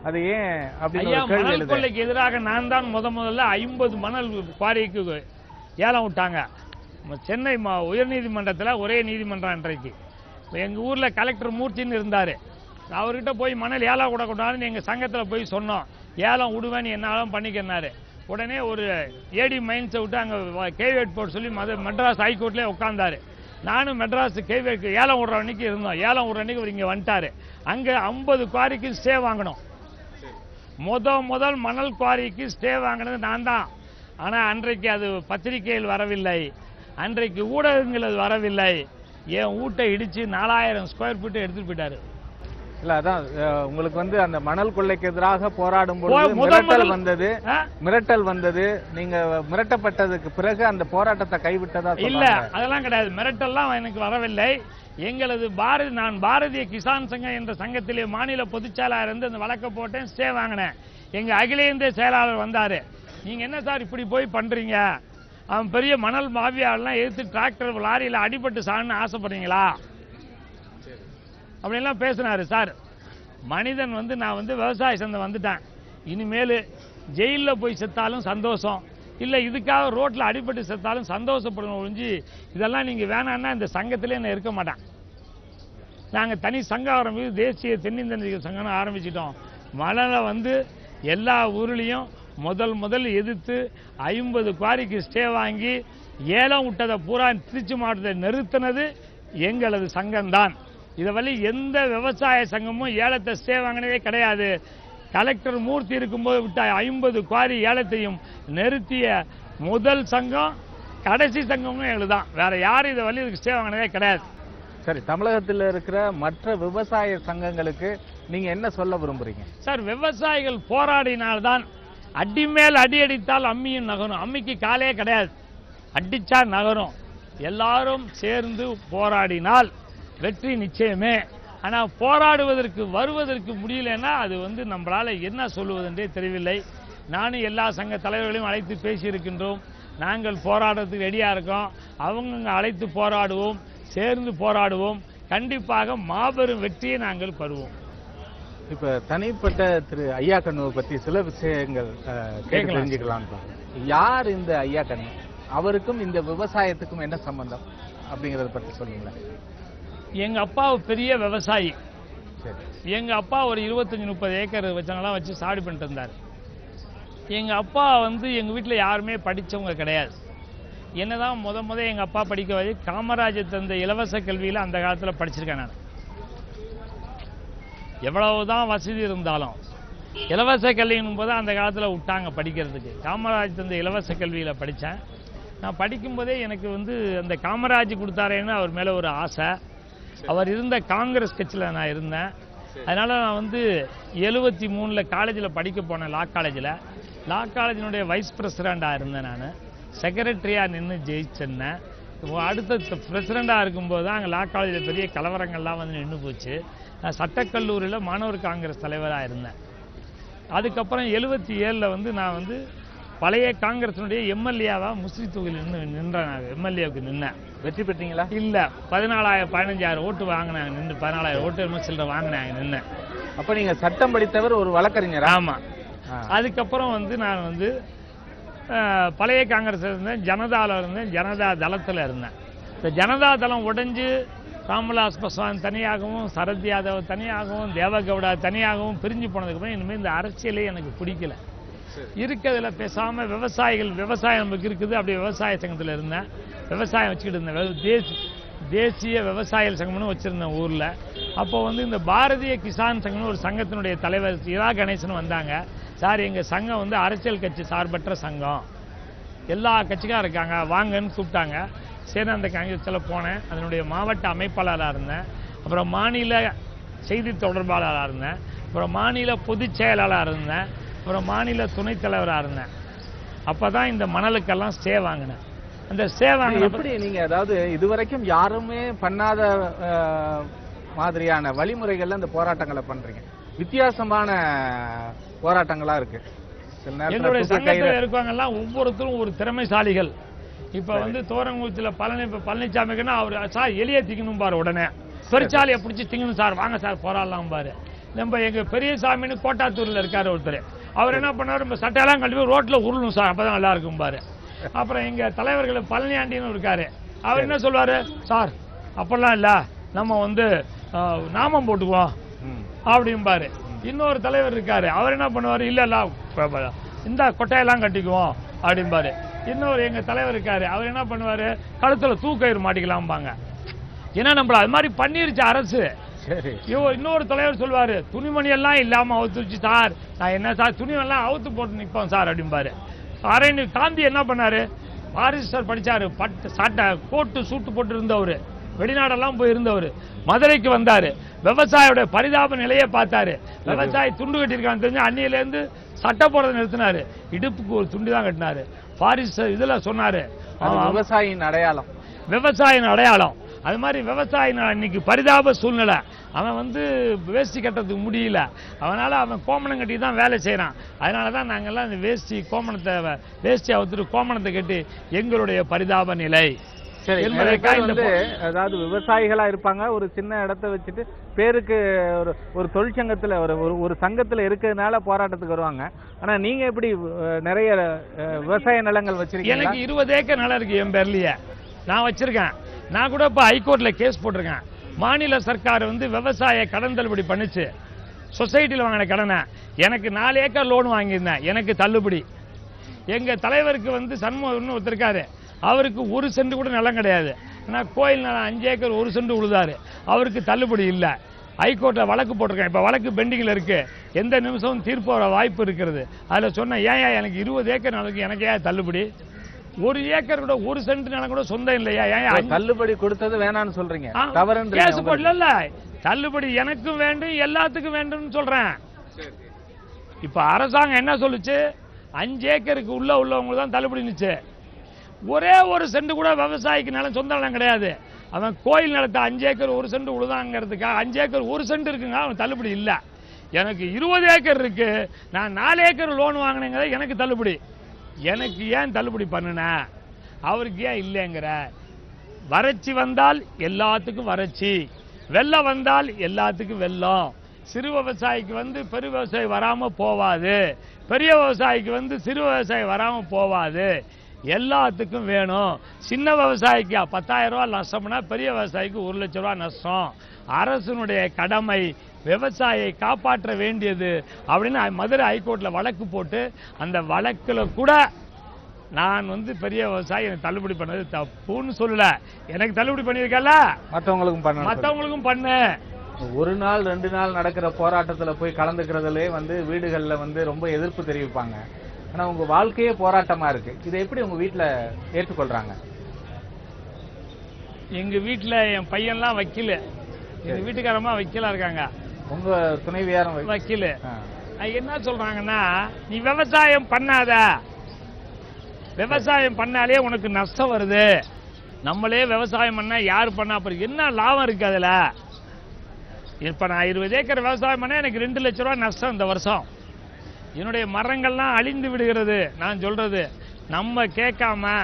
அது ஏன் ஐயா? மணல் கொள்ளைக்கு எதிராக நான் தான் முதல்ல 50 மணல் குவாரிக்கு ஏலம் விட்டாங்க. சென்னை உயர்நீதிமன்றத்தில் ஒரே நீதிமன்றம் இன்றைக்கு. எங்கள் ஊரில் கலெக்டர் மூர்த்தின்னு இருந்தார், அவர்கிட்ட போய் மணல் ஏலம் விடக்கூடாதுன்னு எங்கள் சங்கத்தில் போய் சொன்னோம். ஏலம் விடுவேன்னு என்னாலும் பண்ணிக்கிறாரு. உடனே ஒரு ஏடி மைன்ஸை விட்டு அங்கே கேவேட் போட்டு சொல்லி மெட்ராஸ் ஹைகோர்ட்லேயே உட்காந்தாரு. நானும் மெட்ராஸ் கேவேட் ஏலம் விடுற அன்னைக்கு இருந்தோம். ஏலம் விடுற அன்னைக்கு இவர் இங்கே வந்துட்டார். அங்கே 50 குவாரிக்கு ஸ்டே வாங்கணும். முதல் மணல் குவாரிக்கு ஸ்டே வாங்கினது நான் தான். ஆனால் அன்றைக்கு அது பத்திரிகையில் வரவில்லை, அன்றைக்கு ஊடகங்கள் அது வரவில்லை. என் வீட்டை இடித்து 4000 ஸ்கொயர் ஃபீட் எடுத்துட்டு போயிட்டாரு. இல்ல அதான் உங்களுக்கு வந்து அந்த மணல் கொள்ளைக்கு எதிராக போராடும் பொழுது மிரட்டல் வந்தது. நீங்க மிரட்டப்பட்டதுக்கு பிறகு அந்த போராட்டத்தை கைவிட்டதா? இல்ல, அதெல்லாம் கிடையாது. மிரட்டல்லாம் எனக்கு வரவில்லை. எங்களது நான் பாரதிய கிசான் சங்கம் என்ற சங்கத்திலே மாநில பொதுச்செயலாளர் இருந்து அந்த வழக்கை போட்டேன், ஸ்டே வாங்கினேன். எங்க அகில இந்திய செயலாளர் வந்தாரு. நீங்க என்ன சார் இப்படி போய் பண்றீங்க? அவன் பெரிய மணல் மாஃபியாவெல்லாம் எதிர்த்து டிராக்டர் லாரியில் அடிபட்டு சான்னு ஆசைப்படுறீங்களா அப்படின்லாம் பேசினாரு. சார், மனிதன் வந்து நான் வந்து விவசாய சந்தை வந்துட்டேன், இனிமேல் ஜெயிலில் போய் செத்தாலும் சந்தோஷம் இல்லை, இதுக்காக ரோட்டில் அடிபட்டு செத்தாலும் சந்தோஷப்படணும் ஒழிஞ்சு இதெல்லாம் நீங்கள் வேணான்னா இந்த சங்கத்திலே நான் இருக்க மாட்டேன். நாங்கள் தனி சங்கம் ஆரம்பிச்சு தேசிய தென்னிந்திய சங்கம்னு ஆரம்பிச்சிட்டோம். மணலை வந்து எல்லா ஊர்லேயும் முதல் எதிர்த்து 50 குவாரிக்கு ஸ்டே வாங்கி ஏலம் விட்டதை பூரா திருச்சி மாவட்டத்தை நிறுத்தினது எங்களது சங்கம்தான். இதை வழி எந்த விவசாய சங்கமும் ஏலத்தை ஸ்டே வாங்கினதே கிடையாது. கலெக்டர் மூர்த்தி இருக்கும்போது விட்ட 50 குவாரி ஏலத்தையும் நிறுத்திய முதல் சங்கம் கடைசி சங்கமும் எங்களுக்கு தான். வேற யாரும் இதை வழி இதுக்கு ஸ்டே வாங்கினதே கிடையாது. சரி, தமிழகத்தில் இருக்கிற மற்ற விவசாய சங்கங்களுக்கு நீங்க என்ன சொல்ல விரும்புறீங்க? சார், விவசாயிகள் போராடினால்தான், அடி மேல் அடி அடித்தால் அம்மியும் நகரும். அம்மிக்கு காலே கிடையாது, அடிச்சா நகரும். எல்லாரும் சேர்ந்து போராடினால் வெற்றி நிச்சயமே. ஆனால் போராடுவதற்கு வருவதற்கு முடியலன்னா அது வந்து நம்மளால என்ன சொல்லுவதென்றே தெரியவில்லை. நானும் எல்லா சங்க தலைவர்களையும் அழைத்து பேசியிருக்கின்றோம். நாங்கள் போராடுறதுக்கு ரெடியாக இருக்கோம். அவங்க அழைத்து போராடுவோம், சேர்ந்து போராடுவோம். கண்டிப்பாக மாபெரும் வெற்றியை நாங்கள் பெறுவோம். இப்ப தனிப்பட்ட திரு ஐயா கண்ணுவை பற்றி சில விஷயங்கள் தெரிஞ்சுக்கலாம். யார் இந்த ஐயா கண்ணு? அவருக்கும் இந்த விவசாயத்துக்கும் என்ன சம்பந்தம் அப்படிங்கறத பற்றி சொல்லுங்களேன். எங்க அப்பா பெரிய விவசாயி. எங்க அப்பா ஒரு 25-30 ஏக்கர் வச்சவங்களாம் வச்சு சாடி பண்ணிட்டு இருந்தார். எங்க அப்பா வந்து எங்க வீட்டில் யாருமே படித்தவங்க கிடையாது. என்னதான் முத எங்க அப்பா படிக்க வச்சு காமராஜர் தந்த இலவச கல்வியில் அந்த காலத்தில் படிச்சிருக்கேன். நான் எவ்வளவுதான் வசதி இருந்தாலும் இலவச கல்விங்கும் போது அந்த காலத்தில் விட்டாங்க படிக்கிறதுக்கு. காமராஜ் தந்த இலவச கல்வியில் படித்தேன். நான் படிக்கும்போதே எனக்கு வந்து அந்த காமராஜ் கொடுத்தாரேன்னு அவர் மேலே ஒரு ஆசை. அவர் இருந்த காங்கிரஸ் கட்சியில் நான் இருந்தேன். அதனால் நான் வந்து 73 காலேஜில் படிக்க போனேன், லா காலேஜில். லா காலேஜினுடைய வைஸ் பிரசிடெண்ட்டாக இருந்தேன். நான் செக்ரட்டரியாக நின்று ஜெயிச்சேன்னேன். அடுத்த பிரசிடெண்ட்டாக இருக்கும்போது தான் அங்கே லா காலேஜில் பெரிய கலவரங்கள்லாம் வந்து நின்று போச்சு. நான் சட்டக்கல்லூரியில் மாணவர் காங்கிரஸ் தலைவராக இருந்தேன். அதுக்கப்புறம் 77 வந்து நான் வந்து பழைய காங்கிரஸினுடைய எம்எல்ஏவா முஸ்லி தொகுதியில் நின்றேன். எம்எல்ஏவுக்கு நின்னேன். வெற்றி பெற்றீங்களா? இல்லை, 14,000-15,000 ஓட்டு வாங்கினாங்க. நின்று 14,000 ஓட்டு சில்லரை வாங்கினாங்க நின்று. அப்போ நீங்கள் சட்டம் படித்தவர், ஒரு வழக்கறிஞர்? ஆமாம். அதுக்கப்புறம் வந்து நான் வந்து பழைய காங்கிரஸ் இருந்தேன், ஜனதாவில் இருந்தேன், ஜனதா தளத்தில் இருந்தேன். இந்த ஜனதா தளம் உடைஞ்சு ராம்விலாஸ் பாஸ்வான் தனியாகவும், சரத் யாதவ் தனியாகவும், தேவகவுடா தனியாகவும் பிரிஞ்சு போனதுக்கப்புறம் இனிமேல் இந்த அரசியலே எனக்கு பிடிக்கல. இருக்கிறதுல பேசாமல் விவசாயம் நமக்கு இருக்குது. அப்படி விவசாய சங்கத்தில் இருந்தேன், விவசாயம் வச்சுக்கிட்டு இருந்தேன். தேசிய விவசாய சங்கம்னு வச்சுருந்தேன் ஊரில். அப்போ வந்து இந்த பாரதிய கிசான் சங்கம்னு ஒரு சங்கத்தினுடைய தலைவர் இரா கணேசன் வந்தாங்க. சார், எங்கள் சங்கம் வந்து அரசியல் கட்சி சார்பற்ற சங்கம், எல்லா கட்சிக்காரும் இருக்காங்க, வாங்கன்னு கூப்பிட்டாங்க. சரி, அந்த காங்கிரஸில் போனேன். அதனுடைய மாவட்ட அமைப்பாளராக இருந்தேன். அப்புறம் மாநில செய்தி தொடர்பாளராக இருந்தேன், அப்புறம் மாநில பொதுச் செயலாளராக இருந்தேன், அப்புறம் மாநில துணைத் தலைவராக இருந்தேன். அப்போ தான் இந்த மணலுக்கெல்லாம் ஸ்டே வாங்கினேன். அந்த ஸ்டே வாங்கின எப்படி நீங்க அதாவது இதுவரைக்கும் யாருமே பண்ணாத மாதிரியான வழிமுறைகள்ல இந்த போராட்டங்களை பண்றீங்க? வித்தியாசமான போராட்டங்களா இருக்கு. சில நேரத்துல எங்களுடைய தூக்கு சங்கத்தில் கயிறு- இருக்கவங்கெல்லாம் ஒவ்வொருத்தரும் ஒரு திறமைசாலிகள். இப்போ வந்து தோரங்குளத்தில் பழனிசாமிக்குன்னா அவர் சார் எலியை திங்கணும் பாரு, உடனே பெருச்சாலியை பிடிச்சி திங்கணும் சார், வாங்க சார் போராடலாம் பாரு. நம்ம எங்கள் பெரியசாமின்னு கோட்டாத்தூரில் இருக்கார் ஒருத்தர், அவர் என்ன பண்ணார், நம்ம சட்டையெல்லாம் கழுவி ரோட்டில் உருளும் சார், அப்போ தான் நல்லா இருக்கும் பாரு. அப்புறம் எங்கள் தலைவர்கள் பழனியாண்டின்னு இருக்காரு, அவர் என்ன சொல்வார், சார் அப்பெல்லாம் இல்லை, நம்ம வந்து நாமம் போட்டுக்குவோம் அப்படிம்பாரு. இன்னொரு தலைவர் இருக்காரு, அவர் என்ன பண்ணுவார், இல்லை இந்த கொட்டையெல்லாம் கட்டிக்குவோம் அப்படிம்பாரு. இன்னொரு எங்கள் தலைவர் இருக்காரு, அவர் என்ன பண்ணுவார், கழுத்தில் தூக்கயிறு மாட்டிக்கலாம்பாங்க. ஏன்னா நம்மள அது மாதிரி பண்ணிருச்சு அரசு. சரி. இன்னொரு தலைவர் சொல்வாரு, துணிமணி எல்லாம் இல்லாம அவுத்து வச்சு சார், நான் என்ன சார் துணியெல்லாம் அவுத்து போட்டு நிற்போம் சார் அப்படிம்பாரு. அரேனு காந்தி என்ன பண்ணாரு, பாரிஸ்டர் படிச்சாரு, பட்டு சட்டை கோட்டு சூட்டு போட்டு இருந்தவர், வெளிநாடெல்லாம் போய் இருந்தவர், மதுரைக்கு வந்தாரு, விவசாயியோட பரிதாப நிலையை பார்த்தாரு. விவசாயி துண்டு கட்டியிருக்கான்னு தெரிஞ்சு அன்னியிலேருந்து சட்டை போடுறதை நிறுத்தினாரு, இடுப்புக்கு ஒரு துண்டு தான் கட்டினாரு. பாரிஸ்டர் இதுல சொன்னாரு, விவசாயியின் அடையாளம், விவசாயின் அடையாளம். அது மாதிரி விவசாயி இன்னைக்கு பரிதாப சூழ்நிலை, அவன் வந்து வேஷ்டி கட்டுறதுக்கு முடியல, அவனால அவன் கோமணம் கட்டி தான் வேலை செய்யறான். அதனால தான் நாங்கெல்லாம் இந்த வேஷ்டி அவுத்துட்டு கோமணத்தை கட்டி எங்களுடைய பரிதாப நிலை. அதாவது விவசாயிகளா இருப்பாங்க, ஒரு சின்ன இடத்தை வச்சுட்டு பேருக்கு ஒரு தொழிற்சங்கத்துல ஒரு சங்கத்துல இருக்கிறதுனால போராட்டத்துக்கு வருவாங்க. ஆனா நீங்க எப்படி நிறைய விவசாய நிலங்கள் வச்சிருக்கீங்க? எனக்கு 20 ஏக்கர் நிலம் இருக்கு என் பேர்லயே, நான் வச்சிருக்கேன். நான் கூட இப்ப ஹைகோர்ட்ல கேஸ் போட்டிருக்கேன். மாநில சர்க்கார் வந்து விவசாய கடன் தள்ளுபடி பண்ணிச்சு, சொசைட்டியில் வாங்கின கடனை. எனக்கு 4 ஏக்கர் லோன் வாங்கியிருந்தேன், எனக்கு தள்ளுபடி. எங்க தலைவருக்கு வந்து சண்முகம் ஒருத்தருக்காரு, அவருக்கு 1 சென்ட் கூட நிலம் கிடையாது, ஆனால் கோயில் நிலம் 5 ஏக்கர் 1 சென்ட் உழுதாரு, அவருக்கு தள்ளுபடி இல்லை. ஹைகோர்ட்டில் வழக்கு போட்டிருக்கேன், இப்போ வழக்கு பெண்டிங்கில் இருக்கு, எந்த நிமிஷமும் தீர்ப்பு வர வாய்ப்பு இருக்கிறது. அதில் சொன்னேன், ஏன் எனக்கு 20 ஏக்கர் நிலத்துக்கு எனக்கு ஏன் தள்ளுபடி, 1 ஏக்கர் கூட 1 சென்ட் நிலம் கூட சொந்தம் இல்லையா, ஏன் தள்ளுபடி கொடுத்தது வேணான்னு சொல்றீங்க? கேஸ் போடல, தள்ளுபடி எனக்கும் வேண்டும் எல்லாத்துக்கும் வேண்டும் சொல்றேன். இப்ப அரசாங்கம் என்ன சொல்லுச்சு, 5 ஏக்கருக்கு உள்ளவங்க தான் தள்ளுபடி நிச்சு. ஒரே 1 சென்ட் கூட விவசாயிக்கு நிலம் சொந்த நிலம் கிடையாது, அவன் கோயில் நிலத்தை 5 ஏக்கர் 1 சென்ட் உழுதாங்கிறதுக்காக 5 ஏக்கர் 1 சென்ட் இருக்குங்க, அவன் தள்ளுபடி இல்லை. எனக்கு 20 ஏக்கர் இருக்கு, நான் 4 ஏக்கர் லோன் வாங்கினேங்கிற எனக்கு தள்ளுபடி. எனக்கு ஏன் தள்ளுபடி பண்ணுன, அவருக்கு ஏன் இல்லைங்கிற? வறட்சி வந்தால் எல்லாத்துக்கும் வறட்சி, வெள்ளம் வந்தால் எல்லாத்துக்கும் வெள்ளம். சிறு விவசாயிக்கு வந்து பெரு விவசாயி வராம போவாது, பெரிய விவசாயிக்கு வந்து சிறு விவசாயி வராம போவாது, எல்லாத்துக்கும் வேணும். சின்ன விவசாயிக்கு 10,000 ரூபாய் நஷ்டம்னா பெரிய விவசாயிக்கு 1 லட்சம் ரூபாய் நஷ்டம். அரசனுடைய கடமை விவசாயியை காப்பாற்ற வேண்டியது அப்படின்னு மதுரை ஹைகோர்ட்ல வழக்கு போட்டு, அந்த வழக்குல கூட நான் வந்து பெரிய விவசாயி எனக்கு தள்ளுபடி பண்ணது தப்புன்னு சொல்லல, எனக்கு தள்ளுபடி பண்ணியிருக்கல, மற்றவங்களுக்கும் பண்ணு. 1 நாள் 2 நாள் நடக்கிற போராட்டத்துல போய் கலந்துக்கிறதுலே வந்து வீடுகள்ல வந்து ரொம்ப எதிர்ப்பு தெரிவிப்பாங்க. ஆனா உங்க வாழ்க்கையே போராட்டமா இருக்கு, இதை எப்படி உங்க வீட்டுல ஏற்றுக்கொள்றாங்க? எங்க வீட்டுல என் பையன்லாம் வக்கீல், எங்க வீட்டுக்காரமா வக்கீலா இருக்காங்க, உங்க துணைவியாரும் வக்கீல். என்ன சொல்றாங்கன்னா, நீ விவசாயம் பண்ணாத, விவசாயம் பண்ணாலே உனக்கு நஷ்டம் வருது, நம்மளே விவசாயம் பண்ணா யாரு பண்ணா அப்புறம் என்ன லாபம் இருக்கு அதுல? இப்ப நான் 20 ஏக்கர் விவசாயம் பண்ணா எனக்கு 2 லட்சம் ரூபாய் நஷ்டம் இந்த வருஷம். என்னுடைய மரங்கள்லாம் அழிந்து விடுகிறது. நான் சொல்றது, நம்ம கேட்காம,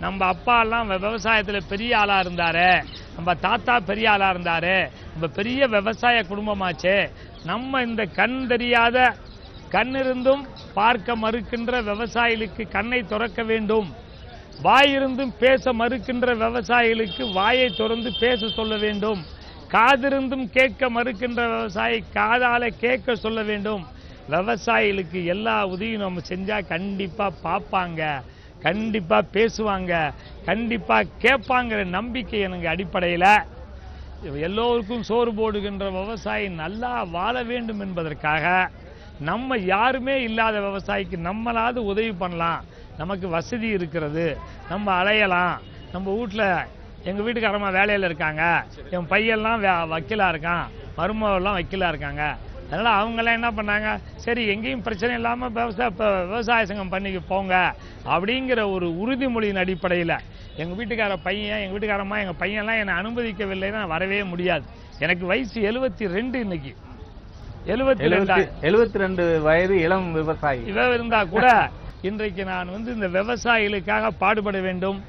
நம்ம அப்பா எல்லாம் விவசாயத்தில் பெரிய ஆளா இருந்தாரு, நம்ம தாத்தா பெரிய ஆளா இருந்தாரு, நம்ம பெரிய விவசாய குடும்பமாச்சே, நம்ம இந்த கண் தெரியாத, கண்ணிருந்தும் பார்க்க மறுக்கின்ற விவசாயிகளுக்கு கண்ணை திறக்க வேண்டும், வாயிருந்தும் பேச மறுக்கின்ற விவசாயிகளுக்கு வாயை திறந்து பேச சொல்ல வேண்டும், காதிருந்தும் கேட்க மறுக்கின்ற விவசாயி காதால கேட்க சொல்ல வேண்டும். விவசாயிகளுக்கு எல்லா உதவியும் நம்ம செஞ்சா கண்டிப்பா பார்ப்பாங்க, கண்டிப்பா பேசுவாங்க, கண்டிப்பா கேட்பாங்கிற நம்பிக்கை எனக்கு அடிப்படையில் எல்லோருக்கும் சோறு போடுகின்ற விவசாயி நல்லா வாழ வேண்டும் என்பதற்காக நம்ம யாருமே இல்லாத விவசாயிக்கு நம்மளாவது உதவி பண்ணலாம், நமக்கு வசதி இருக்கிறது, நம்ம அலையலாம், நம்ம வீட்டில் எங்கள் வீட்டுக்காரம்மா வேலையில் இருக்காங்க, என் பையெல்லாம் வக்கீலாக இருக்கான், மருமகெல்லாம் வக்கீலாக இருக்காங்க. அதனால் அவங்கெல்லாம் என்ன பண்ணாங்க, சரி எங்கேயும் பிரச்சனை இல்லாமல் விவசாய சங்கம் பண்ணிக்க போங்க அப்படிங்கிற ஒரு உறுதிமொழியின் அடிப்படையில் எங்கள் வீட்டுக்கார பையன், எங்கள் வீட்டுக்காரம்மா, எங்கள் பையன்லாம் என்னை அனுமதிக்கவில்லைன்னா வரவே முடியாது. எனக்கு வயசு 72 இன்னைக்கு. 72 வயது இளம் விவசாயி இருந்தா கூட இன்றைக்கு நான் இந்த விவசாயிகளுக்காக பாடுபட வேண்டும்.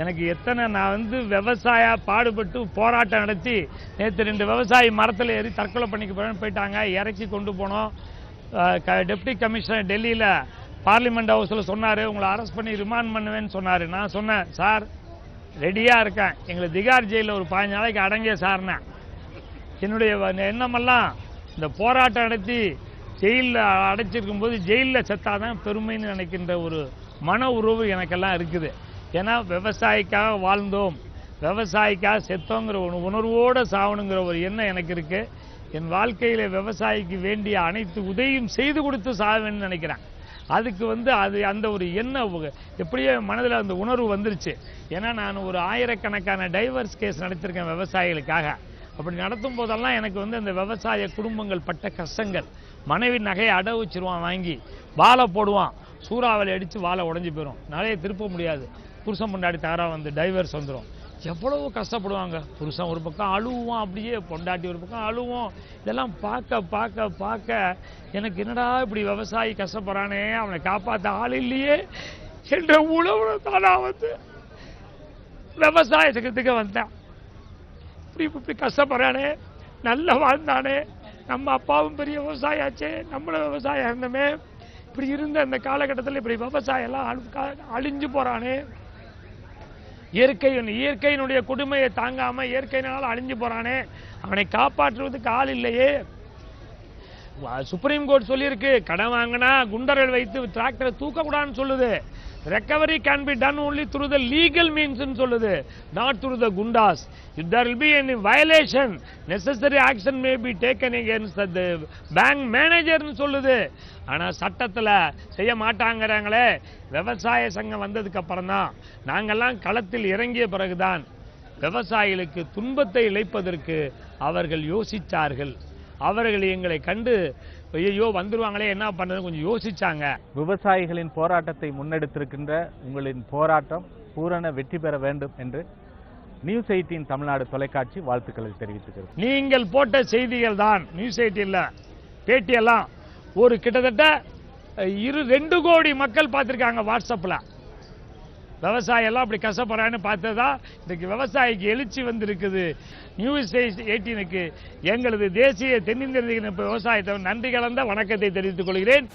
எனக்கு நான் விவசாய பாடுபட்டு போராட்டம் நடத்தி நேற்று 2 விவசாயி மரத்தில் ஏறி தற்கொலை பண்ணிக்க போயிட்டாங்க. இறக்கி கொண்டு போனோம். டெப்டி கமிஷனர் டெல்லியில் பார்லிமெண்ட் ஹவுஸில் சொன்னார், உங்களை அரெஸ்ட் பண்ணி ரிமாண்ட் பண்ணுவேன்னு சொன்னார். நான் சொன்னேன், சார் ரெடியாக இருக்கேன், எங்களை திகார் ஜெயிலில் ஒரு 15 நாளைக்கு அடங்கிய சார்னே. என்னுடைய எண்ணமெல்லாம் இந்த போராட்டம் நடத்தி ஜெயிலில் அடைச்சிருக்கும் போது ஜெயிலில் செத்தாதான் பெருமைன்னு நினைக்கின்ற ஒரு மன உறவு எனக்கெல்லாம் இருக்குது. ஏன்னா விவசாயிக்காக வாழ்ந்தோம், விவசாயிக்காக செத்தோங்கிற ஒரு உணர்வோடு சாவணுங்கிற ஒரு எண்ணம் எனக்கு இருக்குது. என் வாழ்க்கையில் விவசாயிக்கு வேண்டிய அனைத்து உதவியும் செய்து கொடுத்து சாவேன்னு நினைக்கிறேன். அதுக்கு அது அந்த ஒரு எண்ணம் எப்படியோ மனதில் அந்த உணர்வு வந்துருச்சு. ஏன்னா நான் ஒரு 1000கணக்கான டைவர்ஸ் கேஸ் நடத்திருக்கேன் விவசாயிகளுக்காக. அப்படி நடத்தும் போதெல்லாம் எனக்கு அந்த விவசாய குடும்பங்கள் பட்ட கஷ்டங்கள், மனைவி நகையை அடை வச்சிருவான், வாங்கி வாழை போடுவான், சூறாவளி அடித்து வாழை உடஞ்சி போயிடும், நகையை திருப்ப முடியாது, புருஷன் பொண்டாட்டி தகராறு டைவர்ஸ் வந்துடும். எவ்வளவு கஷ்டப்படுவாங்க. புருஷன் ஒரு பக்கம் அழுவான், அப்படியே பொண்டாட்டி ஒரு பக்கம் அழுவோம். இதெல்லாம் பார்க்க பார்க்க பார்க்க எனக்கு என்னடா இப்படி விவசாயி கஷ்டப்படுறானே, அவனை காப்பாற்ற ஆள் இல்லையே என்ற உணவு தான் நான் விவசாய சங்கத்துக்கு வந்தேன். இப்படி கஷ்டப்படுறானே, நல்லா வாழ்ந்தானே, நம்ம அப்பாவும் பெரிய விவசாயாச்சே, நம்மளும் விவசாயம் இருந்தோமே, இப்படி இருந்த அந்த காலகட்டத்தில் இப்படி விவசாயம் எல்லாம் அழிஞ்சு போறானே, இயற்கையினுடைய கொடுமையை தாங்காம இயற்கையினால் அழிஞ்சு போறானே, அவனை காப்பாற்றுவதற்கு ஆள் இல்லையே. சுப்ரீம் கோர்ட் சொல்லியிருக்கு, கடன் வாங்கினா குண்டர்கள் வைத்து டிராக்டரை தூக்கக்கூடாதுன்னு சொல்லுது. recovery can be done only through the legal means ன்னு சொல்லுது, not through the gundas. If there will be any violation, necessary action may be taken against the bank manager ன்னு சொல்லுது. ஆனா சட்டத்துல செய்ய மாட்டாங்கறாங்களே. விவசாய சங்கம் வந்ததுக்கு அப்புறம் தான், நாங்கெல்லாம் களத்தில் இறங்கிய பிறகுதான் விவசாயிகளுக்கு துன்பத்தை இழைப்பதற்கு அவர்கள் யோசித்தார்கள். அவர்கள் எங்களை கண்டு ஐயோ வந்துருவாங்களே என்ன பண்றது கொஞ்சம் யோசிச்சாங்க. விவசாயிகளின் போராட்டத்தை முன்னெடுத்திருக்கின்ற உங்களின் போராட்டம் பூரண வெற்றி பெற வேண்டும் என்று நியூஸ் 18 தமிழ்நாடு தொலைக்காட்சி வாழ்த்துக்களை தெரிவித்துக்கிறது. நீங்கள் போட்ட செய்திகள் தான் நியூஸ் 18 பேட்டியெல்லாம் ஒரு கிட்டத்தட்ட 2 கோடி மக்கள் பார்த்திருக்காங்க வாட்ஸ்அப்ல. விவசாயம் எல்லாம் அப்படி கஷ்டப்படுறான்னு பார்த்ததா இன்னைக்கு விவசாயிக்கு எழுச்சி வந்திருக்குது. நியூஸ் 18க்கு எங்களது தேசிய தென்னிந்திய விவசாயத்தை நன்றி கலந்த வணக்கத்தை தெரிவித்துக் கொள்கிறேன்.